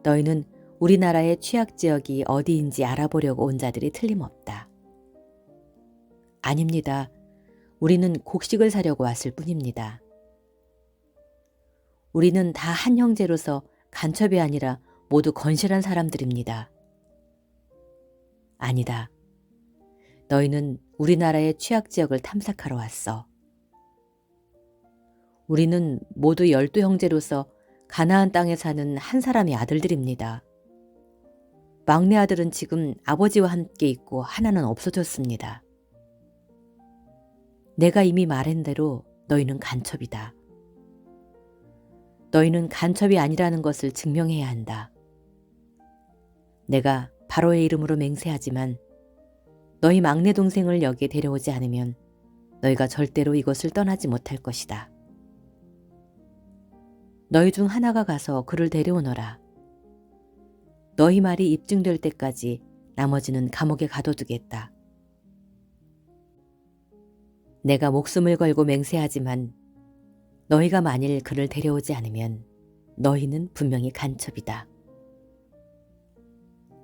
너희는 우리나라의 취약지역이 어디인지 알아보려고 온 자들이 틀림없다. 아닙니다. 우리는 곡식을 사려고 왔을 뿐입니다. 우리는 다 한 형제로서 간첩이 아니라 모두 건실한 사람들입니다. 아니다. 너희는 우리나라의 취약지역을 탐색하러 왔어. 우리는 모두 12 형제로서 가나안 땅에 사는 한 사람의 아들들입니다. 막내 아들은 지금 아버지와 함께 있고 하나는 없어졌습니다. 내가 이미 말한 대로 너희는 간첩이다. 너희는 간첩이 아니라는 것을 증명해야 한다. 내가 바로의 이름으로 맹세하지만 너희 막내 동생을 여기에 데려오지 않으면 너희가 절대로 이곳을 떠나지 못할 것이다. 너희 중 하나가 가서 그를 데려오너라. 너희 말이 입증될 때까지 나머지는 감옥에 가둬두겠다. 내가 목숨을 걸고 맹세하지만 너희가 만일 그를 데려오지 않으면 너희는 분명히 간첩이다.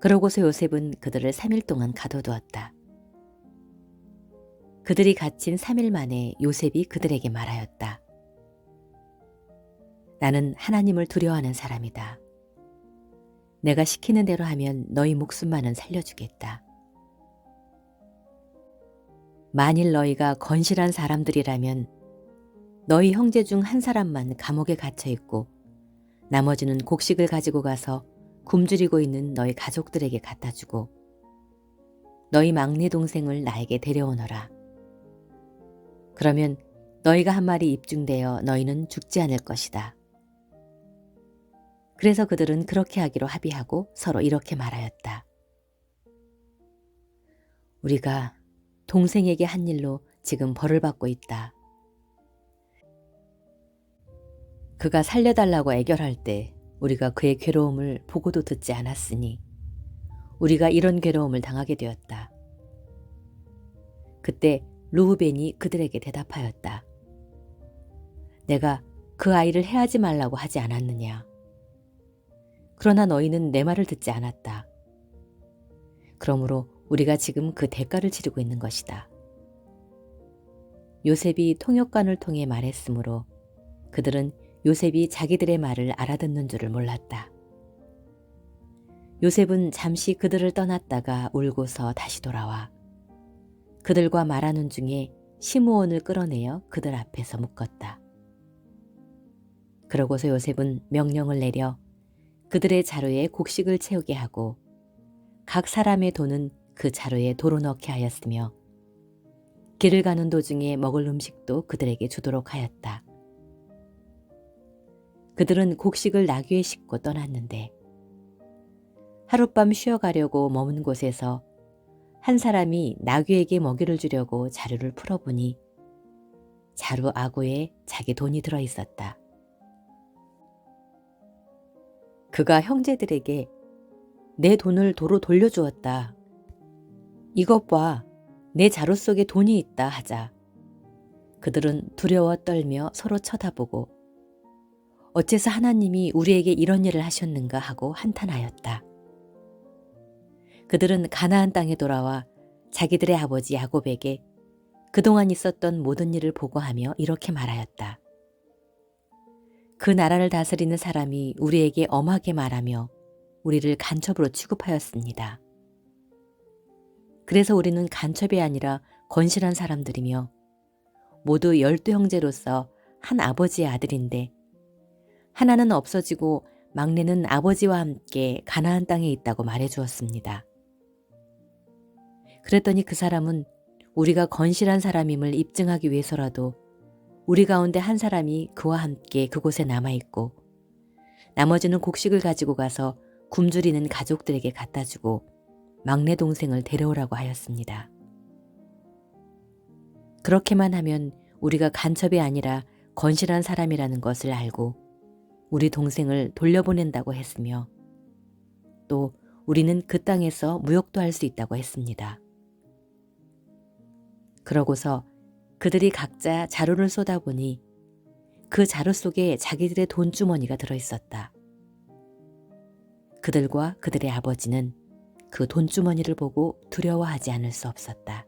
그러고서 요셉은 그들을 3일 동안 가둬두었다. 그들이 갇힌 3일 만에 요셉이 그들에게 말하였다. 나는 하나님을 두려워하는 사람이다. 내가 시키는 대로 하면 너희 목숨만은 살려주겠다. 만일 너희가 건실한 사람들이라면 너희 형제 중 한 사람만 감옥에 갇혀 있고 나머지는 곡식을 가지고 가서 굶주리고 있는 너희 가족들에게 갖다 주고 너희 막내 동생을 나에게 데려오너라. 그러면 너희가 한 말이 입증되어 너희는 죽지 않을 것이다. 그래서 그들은 그렇게 하기로 합의하고 서로 이렇게 말하였다. 우리가 동생에게 한 일로 지금 벌을 받고 있다. 그가 살려달라고 애결할 때 우리가 그의 괴로움을 보고도 듣지 않았으니 우리가 이런 괴로움을 당하게 되었다. 그때 르우벤이 그들에게 대답하였다. 내가 그 아이를 해하지 말라고 하지 않았느냐. 그러나 너희는 내 말을 듣지 않았다. 그러므로 우리가 지금 그 대가를 치르고 있는 것이다. 요셉이 통역관을 통해 말했으므로 그들은 요셉이 자기들의 말을 알아듣는 줄을 몰랐다. 요셉은 잠시 그들을 떠났다가 울고서 다시 돌아와 그들과 말하는 중에 시므온을 끌어내어 그들 앞에서 묶었다. 그러고서 요셉은 명령을 내려 그들의 자루에 곡식을 채우게 하고 각 사람의 돈은 그 자루에 도로 넣게 하였으며 길을 가는 도중에 먹을 음식도 그들에게 주도록 하였다. 그들은 곡식을 나귀에 싣고 떠났는데 하룻밤 쉬어가려고 머문 곳에서 한 사람이 나귀에게 먹이를 주려고 자루를 풀어보니 자루 아구에 자기 돈이 들어있었다. 그가 형제들에게 내 돈을 도로 돌려주었다. 이것 봐, 내 자루 속에 돈이 있다 하자 그들은 두려워 떨며 서로 쳐다보고 어째서 하나님이 우리에게 이런 일을 하셨는가 하고 한탄하였다. 그들은 가나안 땅에 돌아와 자기들의 아버지 야곱에게 그동안 있었던 모든 일을 보고하며 이렇게 말하였다. 그 나라를 다스리는 사람이 우리에게 엄하게 말하며 우리를 간첩으로 취급하였습니다. 그래서 우리는 간첩이 아니라 건실한 사람들이며 모두 12형제로서 한 아버지의 아들인데 하나는 없어지고 막내는 아버지와 함께 가나안 땅에 있다고 말해주었습니다. 그랬더니 그 사람은 우리가 건실한 사람임을 입증하기 위해서라도 우리 가운데 한 사람이 그와 함께 그곳에 남아있고 나머지는 곡식을 가지고 가서 굶주리는 가족들에게 갖다 주고 막내 동생을 데려오라고 하였습니다. 그렇게만 하면 우리가 간첩이 아니라 건실한 사람이라는 것을 알고 우리 동생을 돌려보낸다고 했으며 또 우리는 그 땅에서 무역도 할 수 있다고 했습니다. 그러고서 그들이 각자 자루를 쏟아보니 그 자루 속에 자기들의 돈주머니가 들어있었다. 그들과 그들의 아버지는 그 돈주머니를 보고 두려워하지 않을 수 없었다.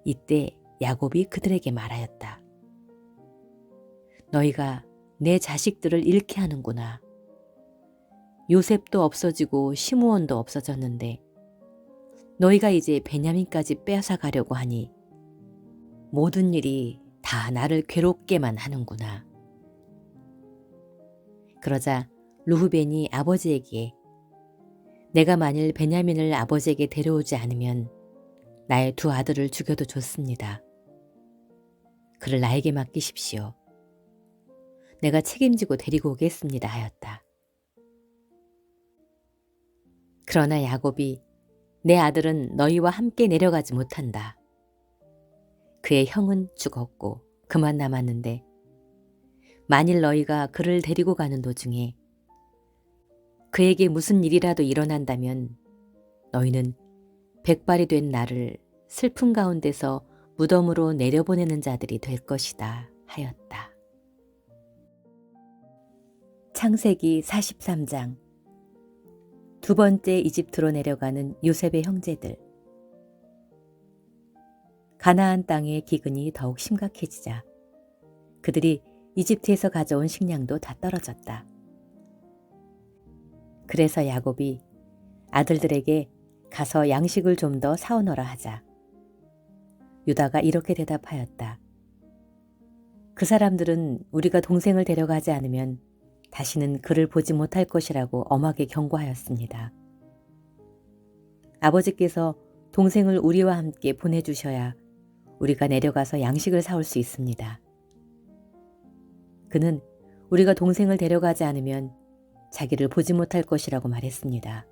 이때 야곱이 그들에게 말하였다. 너희가 내 자식들을 잃게 하는구나. 요셉도 없어지고 시므온도 없어졌는데 너희가 이제 베냐민까지 빼앗아 가려고 하니 모든 일이 다 나를 괴롭게만 하는구나. 그러자 르후벤이 아버지에게 내가 만일 베냐민을 아버지에게 데려오지 않으면 나의 두 아들을 죽여도 좋습니다. 그를 나에게 맡기십시오. 내가 책임지고 데리고 오겠습니다 하였다. 그러나 야곱이 내 아들은 너희와 함께 내려가지 못한다. 그의 형은 죽었고 그만 남았는데 만일 너희가 그를 데리고 가는 도중에 그에게 무슨 일이라도 일어난다면 너희는 백발이 된 나를 슬픔 가운데서 무덤으로 내려보내는 자들이 될 것이다 하였다. 창세기 43장. 두 번째 이집트로 내려가는 요셉의 형제들. 가나안 땅의 기근이 더욱 심각해지자 그들이 이집트에서 가져온 식량도 다 떨어졌다. 그래서 야곱이 아들들에게 가서 양식을 좀 더 사오너라 하자 유다가 이렇게 대답하였다. 그 사람들은 우리가 동생을 데려가지 않으면 다시는 그를 보지 못할 것이라고 엄하게 경고하였습니다. 아버지께서 동생을 우리와 함께 보내주셔야 우리가 내려가서 양식을 사올 수 있습니다. 그는 우리가 동생을 데려가지 않으면 자기를 보지 못할 것이라고 말했습니다.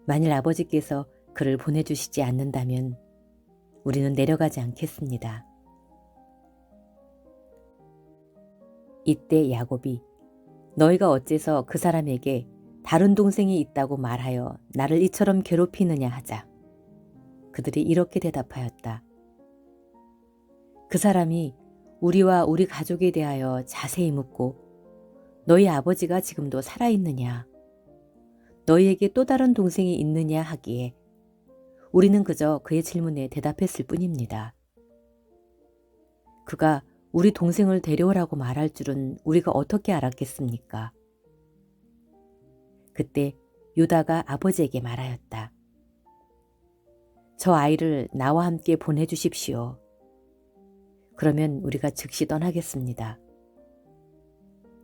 만일 아버지께서 그를 보내주시지 않는다면 우리는 내려가지 않겠습니다. 이때 야곱이 너희가 어째서 그 사람에게 다른 동생이 있다고 말하여 나를 이처럼 괴롭히느냐 하자 그들이 이렇게 대답하였다. 그 사람이 우리와 우리 가족에 대하여 자세히 묻고 너희 아버지가 지금도 살아있느냐 너희에게 또 다른 동생이 있느냐 하기에 우리는 그저 그의 질문에 대답했을 뿐입니다. 그가 우리 동생을 데려오라고 말할 줄은 우리가 어떻게 알았겠습니까? 그때 유다가 아버지에게 말하였다. 저 아이를 나와 함께 보내주십시오. 그러면 우리가 즉시 떠나겠습니다.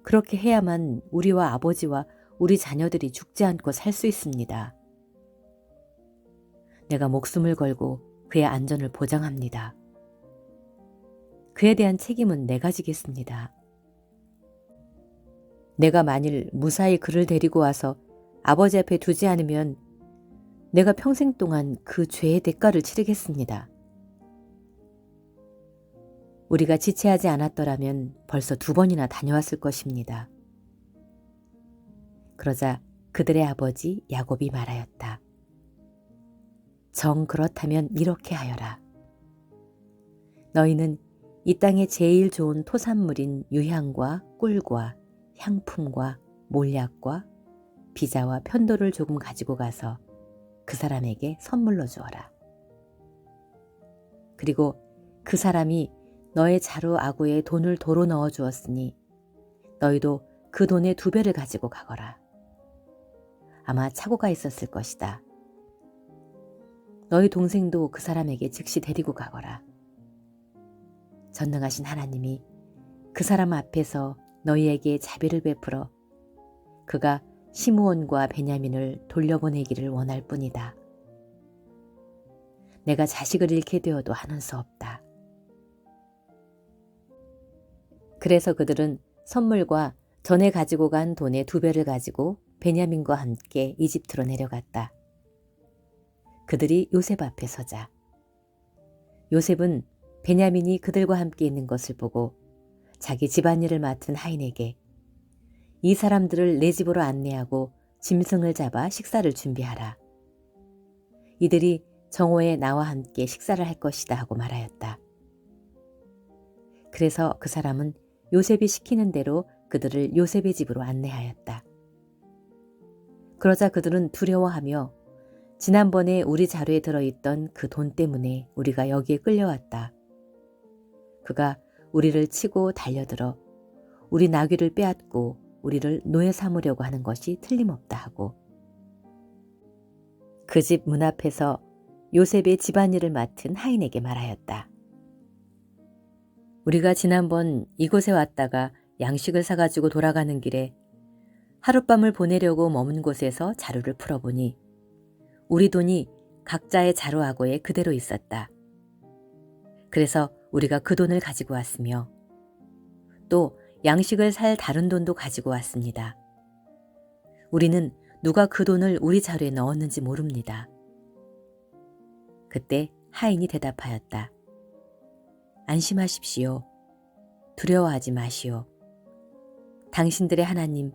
그렇게 해야만 우리와 아버지와 우리 자녀들이 죽지 않고 살 수 있습니다. 내가 목숨을 걸고 그의 안전을 보장합니다. 그에 대한 책임은 내가 지겠습니다. 내가 만일 무사히 그를 데리고 와서 아버지 앞에 두지 않으면 내가 평생 동안 그 죄의 대가를 치르겠습니다. 우리가 지체하지 않았더라면 벌써 2번이나 다녀왔을 것입니다. 그러자 그들의 아버지 야곱이 말하였다. 정 그렇다면 이렇게 하여라. 너희는 이 땅에 제일 좋은 토산물인 유향과 꿀과 향품과 몰약과 비자와 편도를 조금 가지고 가서 그 사람에게 선물로 주어라. 그리고 그 사람이 너의 자루 아구에 돈을 도로 넣어 주었으니 너희도 그 돈의 2배를 가지고 가거라. 아마 착오가 있었을 것이다. 너희 동생도 그 사람에게 즉시 데리고 가거라. 전능하신 하나님이 그 사람 앞에서 너희에게 자비를 베풀어 그가 시므온과 베냐민을 돌려보내기를 원할 뿐이다. 내가 자식을 잃게 되어도 하는 수 없다. 그래서 그들은 선물과 전에 가지고 간 돈의 2배를 가지고 베냐민과 함께 이집트로 내려갔다. 그들이 요셉 앞에 서자 요셉은 베냐민이 그들과 함께 있는 것을 보고 자기 집안일을 맡은 하인에게 이 사람들을 내 집으로 안내하고 짐승을 잡아 식사를 준비하라. 이들이 정오에 나와 함께 식사를 할 것이다 하고 말하였다. 그래서 그 사람은 요셉이 시키는 대로 그들을 요셉의 집으로 안내하였다. 그러자 그들은 두려워하며 지난번에 우리 자루에 들어있던 그 돈 때문에 우리가 여기에 끌려왔다. 그가 우리를 치고 달려들어 우리 나귀를 빼앗고 우리를 노예 삼으려고 하는 것이 틀림없다 하고 그 집 문 앞에서 요셉의 집안일을 맡은 하인에게 말하였다. 우리가 지난번 이곳에 왔다가 양식을 사가지고 돌아가는 길에 하룻밤을 보내려고 머문 곳에서 자루를 풀어보니 우리 돈이 각자의 자루아고에 그대로 있었다. 그래서 우리가 그 돈을 가지고 왔으며 또 양식을 살 다른 돈도 가지고 왔습니다. 우리는 누가 그 돈을 우리 자루에 넣었는지 모릅니다. 그때 하인이 대답하였다. 안심하십시오. 두려워하지 마시오. 당신들의 하나님,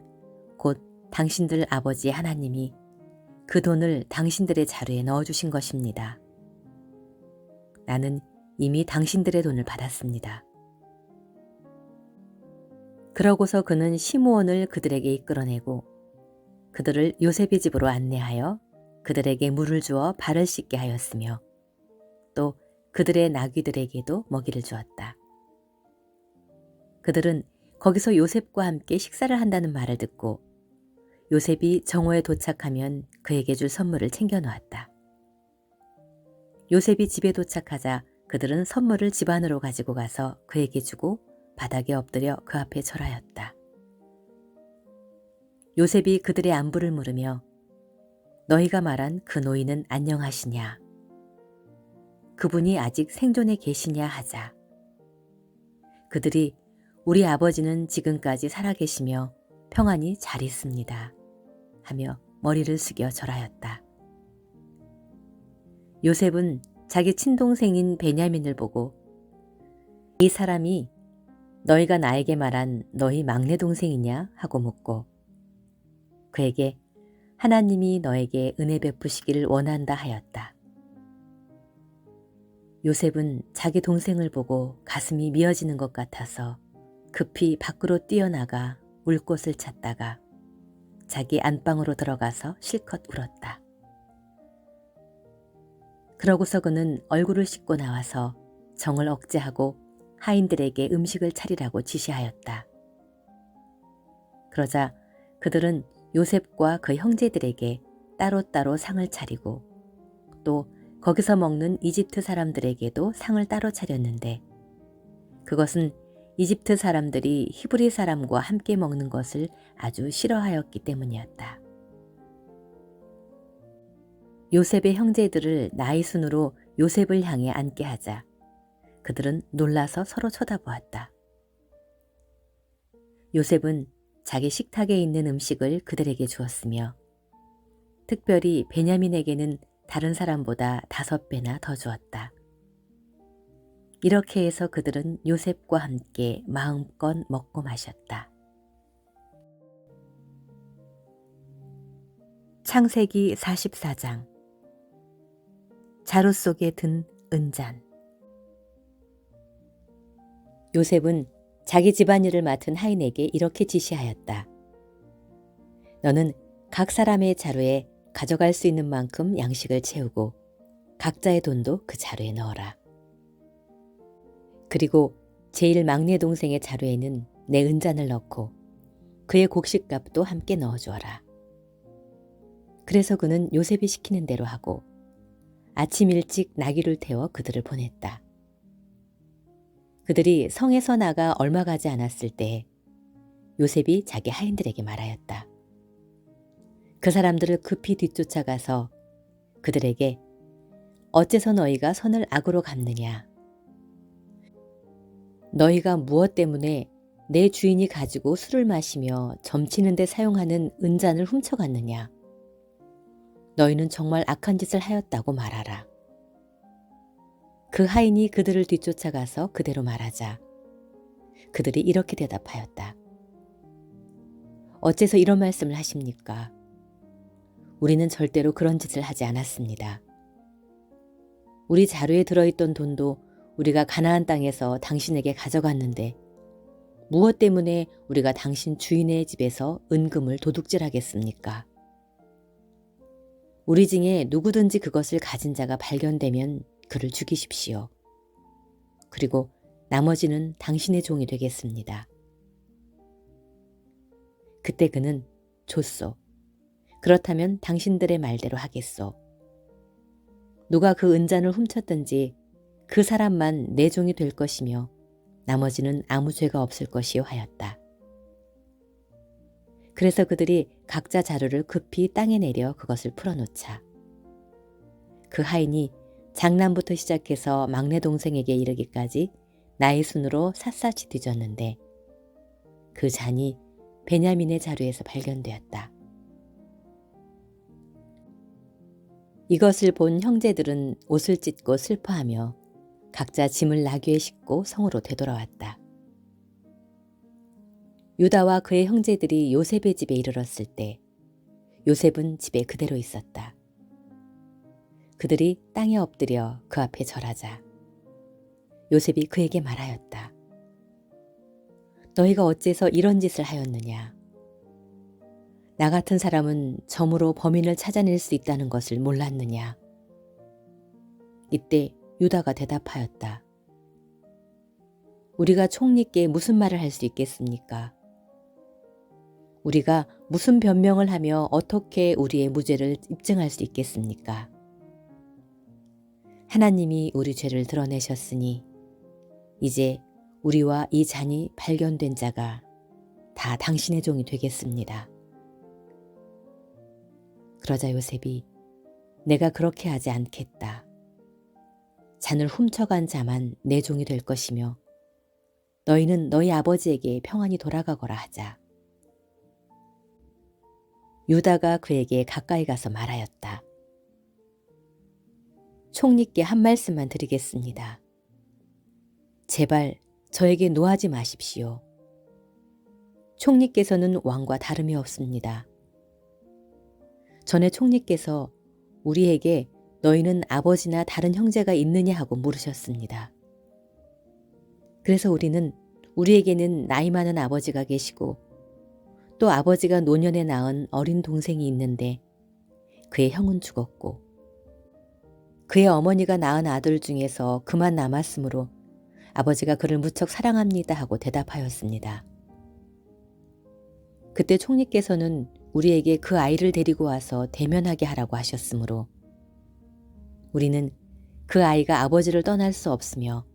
곧 당신들 아버지의 하나님이 그 돈을 당신들의 자루에 넣어주신 것입니다. 나는 이미 당신들의 돈을 받았습니다. 그러고서 그는 시므온을 그들에게 이끌어내고 그들을 요셉의 집으로 안내하여 그들에게 물을 주어 발을 씻게 하였으며 또 그들의 나귀들에게도 먹이를 주었다. 그들은 거기서 요셉과 함께 식사를 한다는 말을 듣고 요셉이 정오에 도착하면 그에게 줄 선물을 챙겨 놓았다. 요셉이 집에 도착하자 그들은 선물을 집 안으로 가지고 가서 그에게 주고 바닥에 엎드려 그 앞에 절하였다. 요셉이 그들의 안부를 물으며 너희가 말한 그 노인은 안녕하시냐? 그분이 아직 생존해 계시냐 하자. 그들이 우리 아버지는 지금까지 살아계시며 평안히 잘 있습니다. 하며 머리를 숙여 절하였다. 요셉은 자기 친동생인 베냐민을 보고 이 사람이 너희가 나에게 말한 너희 막내 동생이냐 하고 묻고 그에게 하나님이 너에게 은혜 베푸시기를 원한다 하였다. 요셉은 자기 동생을 보고 가슴이 미어지는 것 같아서 급히 밖으로 뛰어나가 울 곳을 찾다가 자기 안방으로 들어가서 실컷 울었다. 그러고서 그는 얼굴을 씻고 나와서 정을 억제하고 하인들에게 음식을 차리라고 지시하였다. 그러자 그들은 요셉과 그 형제들에게 따로따로 상을 차리고 또 거기서 먹는 이집트 사람들에게도 상을 따로 차렸는데 그것은 이집트 사람들이 히브리 사람과 함께 먹는 것을 아주 싫어하였기 때문이었다. 요셉의 형제들을 나이 순으로 요셉을 향해 앉게 하자 그들은 놀라서 서로 쳐다보았다. 요셉은 자기 식탁에 있는 음식을 그들에게 주었으며 특별히 베냐민에게는 다른 사람보다 5배나 더 주었다. 이렇게 해서 그들은 요셉과 함께 마음껏 먹고 마셨다. 창세기 44장 자루 속에 든 은잔. 요셉은 자기 집안일을 맡은 하인에게 이렇게 지시하였다. 너는 각 사람의 자루에 가져갈 수 있는 만큼 양식을 채우고 각자의 돈도 그 자루에 넣어라. 그리고 제일 막내 동생의 자루에는 내 은잔을 넣고 그의 곡식값도 함께 넣어주어라. 그래서 그는 요셉이 시키는 대로 하고 아침 일찍 나귀를 태워 그들을 보냈다. 그들이 성에서 나가 얼마 가지 않았을 때 요셉이 자기 하인들에게 말하였다. 그 사람들을 급히 뒤쫓아가서 그들에게 어째서 너희가 선을 악으로 갚느냐? 너희가 무엇 때문에 내 주인이 가지고 술을 마시며 점치는 데 사용하는 은잔을 훔쳐갔느냐? 너희는 정말 악한 짓을 하였다고 말하라. 그 하인이 그들을 뒤쫓아가서 그대로 말하자 그들이 이렇게 대답하였다. 어째서 이런 말씀을 하십니까? 우리는 절대로 그런 짓을 하지 않았습니다. 우리 자루에 들어있던 돈도 우리가 가나안 땅에서 당신에게 가져갔는데 무엇 때문에 우리가 당신 주인의 집에서 은금을 도둑질하겠습니까? 우리 중에 누구든지 그것을 가진 자가 발견되면 그를 죽이십시오. 그리고 나머지는 당신의 종이 되겠습니다. 그때 그는 좋소. 그렇다면 당신들의 말대로 하겠소. 누가 그 은잔을 훔쳤든지 그 사람만 내 종이 될 것이며 나머지는 아무 죄가 없을 것이요 하였다. 그래서 그들이 각자 자루를 급히 땅에 내려 그것을 풀어놓자 그 하인이 장남부터 시작해서 막내 동생에게 이르기까지 나의 순으로 샅샅이 뒤졌는데 그 잔이 베냐민의 자루에서 발견되었다. 이것을 본 형제들은 옷을 찢고 슬퍼하며 각자 짐을 나귀에 싣고 성으로 되돌아왔다. 유다와 그의 형제들이 요셉의 집에 이르렀을 때 요셉은 집에 그대로 있었다. 그들이 땅에 엎드려 그 앞에 절하자 요셉이 그에게 말하였다. 너희가 어째서 이런 짓을 하였느냐? 나 같은 사람은 점으로 범인을 찾아낼 수 있다는 것을 몰랐느냐? 이때 유다가 대답하였다. 우리가 총리께 무슨 말을 할 수 있겠습니까? 우리가 무슨 변명을 하며 어떻게 우리의 무죄를 입증할 수 있겠습니까? 하나님이 우리 죄를 드러내셨으니 이제 우리와 이 잔이 발견된 자가 다 당신의 종이 되겠습니다. 그러자 요셉이 내가 그렇게 하지 않겠다. 잔을 훔쳐간 자만 내 종이 될 것이며 너희는 너희 아버지에게 평안히 돌아가거라 하자. 유다가 그에게 가까이 가서 말하였다. 총리께 한 말씀만 드리겠습니다. 제발 저에게 노하지 마십시오. 총리께서는 왕과 다름이 없습니다. 전에 총리께서 우리에게 너희는 아버지나 다른 형제가 있느냐 하고 물으셨습니다. 그래서 우리에게는 나이 많은 아버지가 계시고 또 아버지가 노년에 낳은 어린 동생이 있는데 그의 형은 죽었고 그의 어머니가 낳은 아들 중에서 그만 남았으므로 아버지가 그를 무척 사랑합니다 하고 대답하였습니다. 그때 총리께서는 우리에게 그 아이를 데리고 와서 대면하게 하라고 하셨으므로 우리는 그 아이가 아버지를 떠날 수 없으며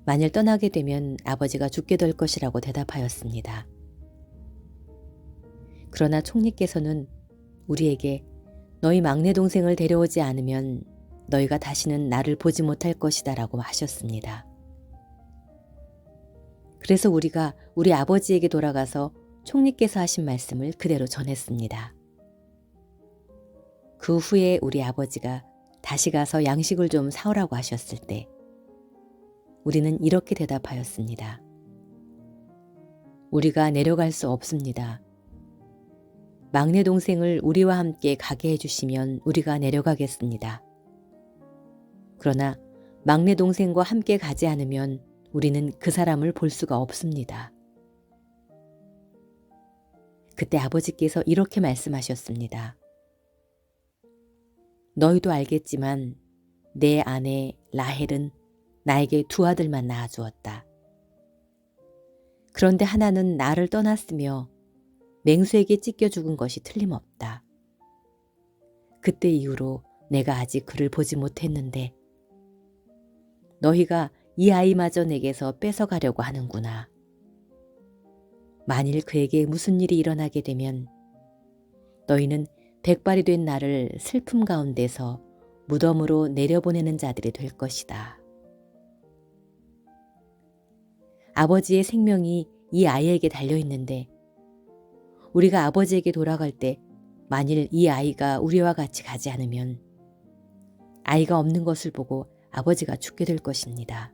만일 떠나게 되면 아버지가 죽게 될 것이라고 대답하였습니다. 그러나 총리께서는 우리에게 너희 막내 동생을 데려오지 않으면 너희가 다시는 나를 보지 못할 것이다 라고 하셨습니다. 그래서 우리가 우리 아버지에게 돌아가서 총리께서 하신 말씀을 그대로 전했습니다. 그 후에 우리 아버지가 다시 가서 양식을 좀 사오라고 하셨을 때 우리는 이렇게 대답하였습니다. 우리가 내려갈 수 없습니다. 막내 동생을 우리와 함께 가게 해주시면 우리가 내려가겠습니다. 그러나 막내 동생과 함께 가지 않으면 우리는 그 사람을 볼 수가 없습니다. 그때 아버지께서 이렇게 말씀하셨습니다. 너희도 알겠지만 내 아내 라헬은 나에게 두 아들만 낳아주었다. 그런데 하나는 나를 떠났으며 맹수에게 찢겨 죽은 것이 틀림없다. 그때 이후로 내가 아직 그를 보지 못했는데 너희가 이 아이마저 내게서 뺏어가려고 하는구나. 만일 그에게 무슨 일이 일어나게 되면 너희는 백발이 된 나를 슬픔 가운데서 무덤으로 내려보내는 자들이 될 것이다. 아버지의 생명이 이 아이에게 달려있는데 우리가 아버지에게 돌아갈 때 만일 이 아이가 우리와 같이 가지 않으면 아이가 없는 것을 보고 아버지가 죽게 될 것입니다.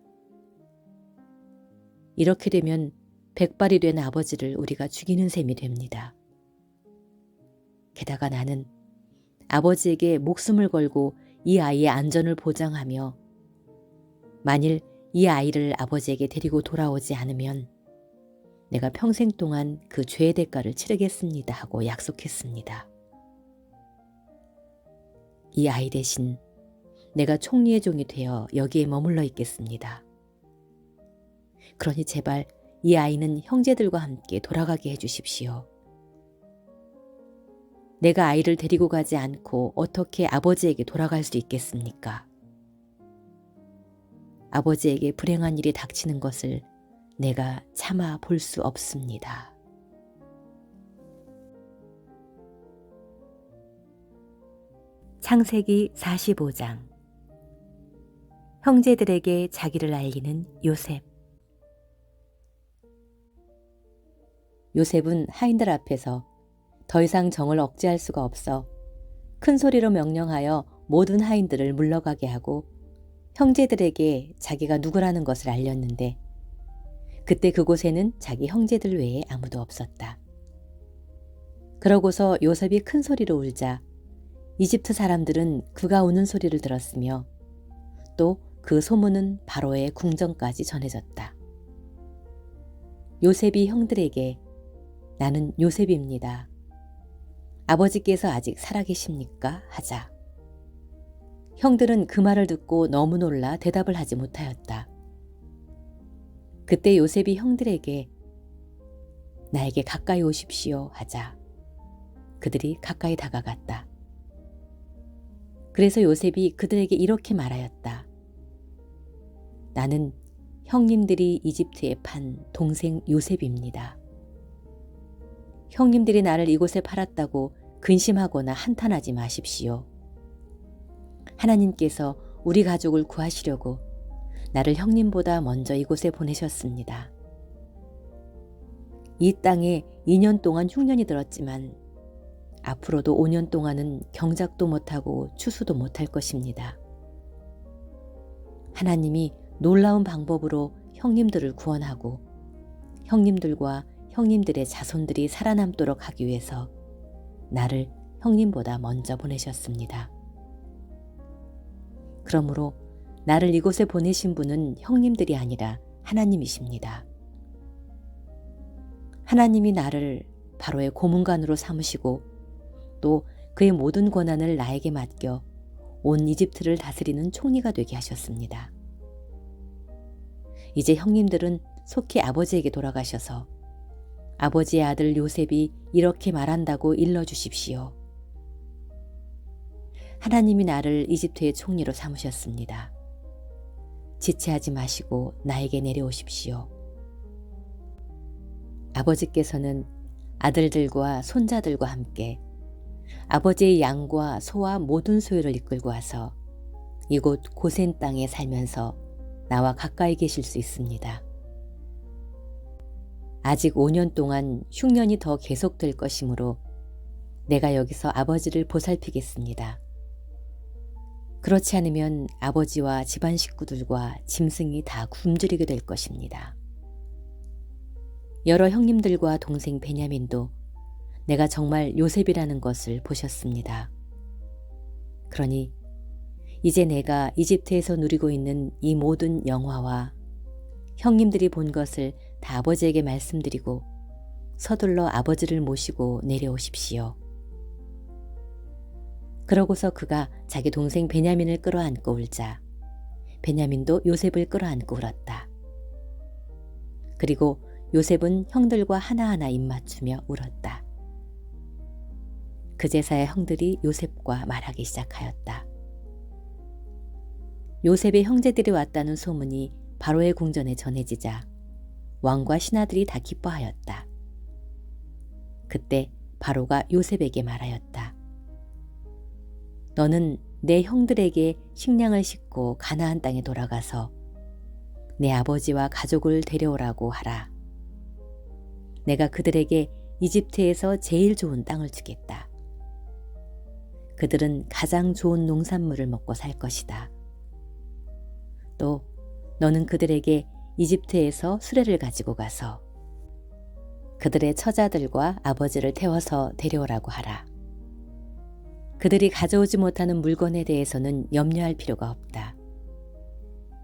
이렇게 되면 백발이 된 아버지를 우리가 죽이는 셈이 됩니다. 게다가 나는 아버지에게 목숨을 걸고 이 아이의 안전을 보장하며 만일 이 아이를 아버지에게 데리고 돌아오지 않으면 내가 평생 동안 그 죄의 대가를 치르겠습니다 하고 약속했습니다. 이 아이 대신 내가 총리의 종이 되어 여기에 머물러 있겠습니다. 그러니 제발 이 아이는 형제들과 함께 돌아가게 해주십시오. 내가 아이를 데리고 가지 않고 어떻게 아버지에게 돌아갈 수 있겠습니까? 아버지에게 불행한 일이 닥치는 것을 내가 참아 볼 수 없습니다. 창세기 45장. 형제들에게 자기를 알리는 요셉. 요셉은 하인들 앞에서 더 이상 정을 억제할 수가 없어 큰 소리로 명령하여 모든 하인들을 물러가게 하고 형제들에게 자기가 누구라는 것을 알렸는데 그때 그곳에는 자기 형제들 외에 아무도 없었다. 그러고서 요셉이 큰 소리로 울자 이집트 사람들은 그가 우는 소리를 들었으며 또 그 소문은 바로의 궁전까지 전해졌다. 요셉이 형들에게 나는 요셉입니다. 아버지께서 아직 살아계십니까? 하자. 형들은 그 말을 듣고 너무 놀라 대답을 하지 못하였다. 그때 요셉이 형들에게 나에게 가까이 오십시오 하자. 그들이 가까이 다가갔다. 그래서 요셉이 그들에게 이렇게 말하였다. 나는 형님들이 이집트에 판 동생 요셉입니다. 형님들이 나를 이곳에 팔았다고 근심하거나 한탄하지 마십시오. 하나님께서 우리 가족을 구하시려고 나를 형님보다 먼저 이곳에 보내셨습니다. 이 땅에 2년 동안 흉년이 들었지만 앞으로도 5년 동안은 경작도 못하고 추수도 못할 것입니다. 하나님이 놀라운 방법으로 형님들을 구원하고 형님들과 형님들의 자손들이 살아남도록 하기 위해서 나를 형님보다 먼저 보내셨습니다. 그러므로 나를 이곳에 보내신 분은 형님들이 아니라 하나님이십니다. 하나님이 나를 바로의 고문관으로 삼으시고 또 그의 모든 권한을 나에게 맡겨 온 이집트를 다스리는 총리가 되게 하셨습니다. 이제 형님들은 속히 아버지에게 돌아가셔서 아버지의 아들 요셉이 이렇게 말한다고 일러주십시오. 하나님이 나를 이집트의 총리로 삼으셨습니다. 지체하지 마시고 나에게 내려오십시오. 아버지께서는 아들들과 손자들과 함께 아버지의 양과 소와 모든 소유를 이끌고 와서 이곳 고센 땅에 살면서 나와 가까이 계실 수 있습니다. 아직 5년 동안 흉년이 더 계속될 것이므로 내가 여기서 아버지를 보살피겠습니다. 그렇지 않으면 아버지와 집안 식구들과 짐승이 다 굶주리게 될 것입니다. 여러 형님들과 동생 베냐민도 내가 정말 요셉이라는 것을 보셨습니다. 그러니 이제 내가 이집트에서 누리고 있는 이 모든 영화와 형님들이 본 것을 다 아버지에게 말씀드리고 서둘러 아버지를 모시고 내려오십시오. 그러고서 그가 자기 동생 베냐민을 끌어안고 울자 베냐민도 요셉을 끌어안고 울었다. 그리고 요셉은 형들과 하나하나 입맞추며 울었다. 그제서야 형들이 요셉과 말하기 시작하였다. 요셉의 형제들이 왔다는 소문이 바로의 궁전에 전해지자 왕과 신하들이 다 기뻐하였다. 그때 바로가 요셉에게 말하였다. 너는 내 형들에게 식량을 싣고 가나안 땅에 돌아가서 내 아버지와 가족을 데려오라고 하라. 내가 그들에게 이집트에서 제일 좋은 땅을 주겠다. 그들은 가장 좋은 농산물을 먹고 살 것이다. 또 너는 그들에게 이집트에서 수레를 가지고 가서 그들의 처자들과 아버지를 태워서 데려오라고 하라. 그들이 가져오지 못하는 물건에 대해서는 염려할 필요가 없다.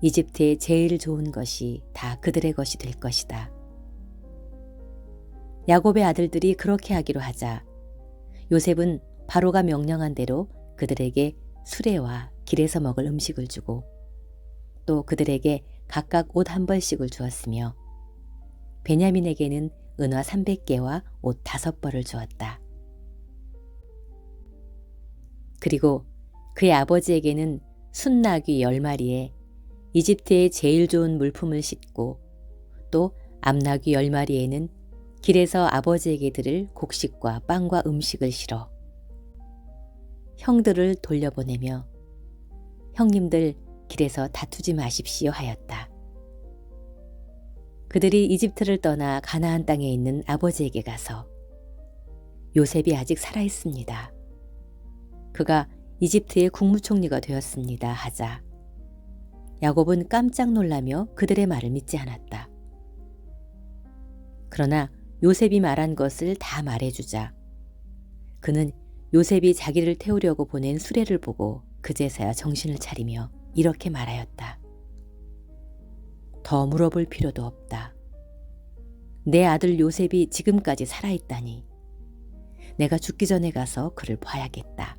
이집트의 제일 좋은 것이 다 그들의 것이 될 것이다. 야곱의 아들들이 그렇게 하기로 하자 요셉은 바로가 명령한 대로 그들에게 수레와 길에서 먹을 음식을 주고 또 그들에게 각각 옷 한 벌씩을 주었으며 베냐민에게는 은화 300개와 옷 5벌을 주었다. 그리고 그의 아버지에게는 순나귀 10마리에 이집트의 제일 좋은 물품을 싣고 또 암나귀 10마리에는 길에서 아버지에게 드릴 곡식과 빵과 음식을 실어 형들을 돌려보내며 형님들 길에서 다투지 마십시오 하였다. 그들이 이집트를 떠나 가나안 땅에 있는 아버지에게 가서 요셉이 아직 살아있습니다. 그가 이집트의 국무총리가 되었습니다 하자 야곱은 깜짝 놀라며 그들의 말을 믿지 않았다. 그러나 요셉이 말한 것을 다 말해주자 그는 요셉이 자기를 태우려고 보낸 수레를 보고 그제서야 정신을 차리며 이렇게 말하였다. 더 물어볼 필요도 없다. 내 아들 요셉이 지금까지 살아있다니. 내가 죽기 전에 가서 그를 봐야겠다.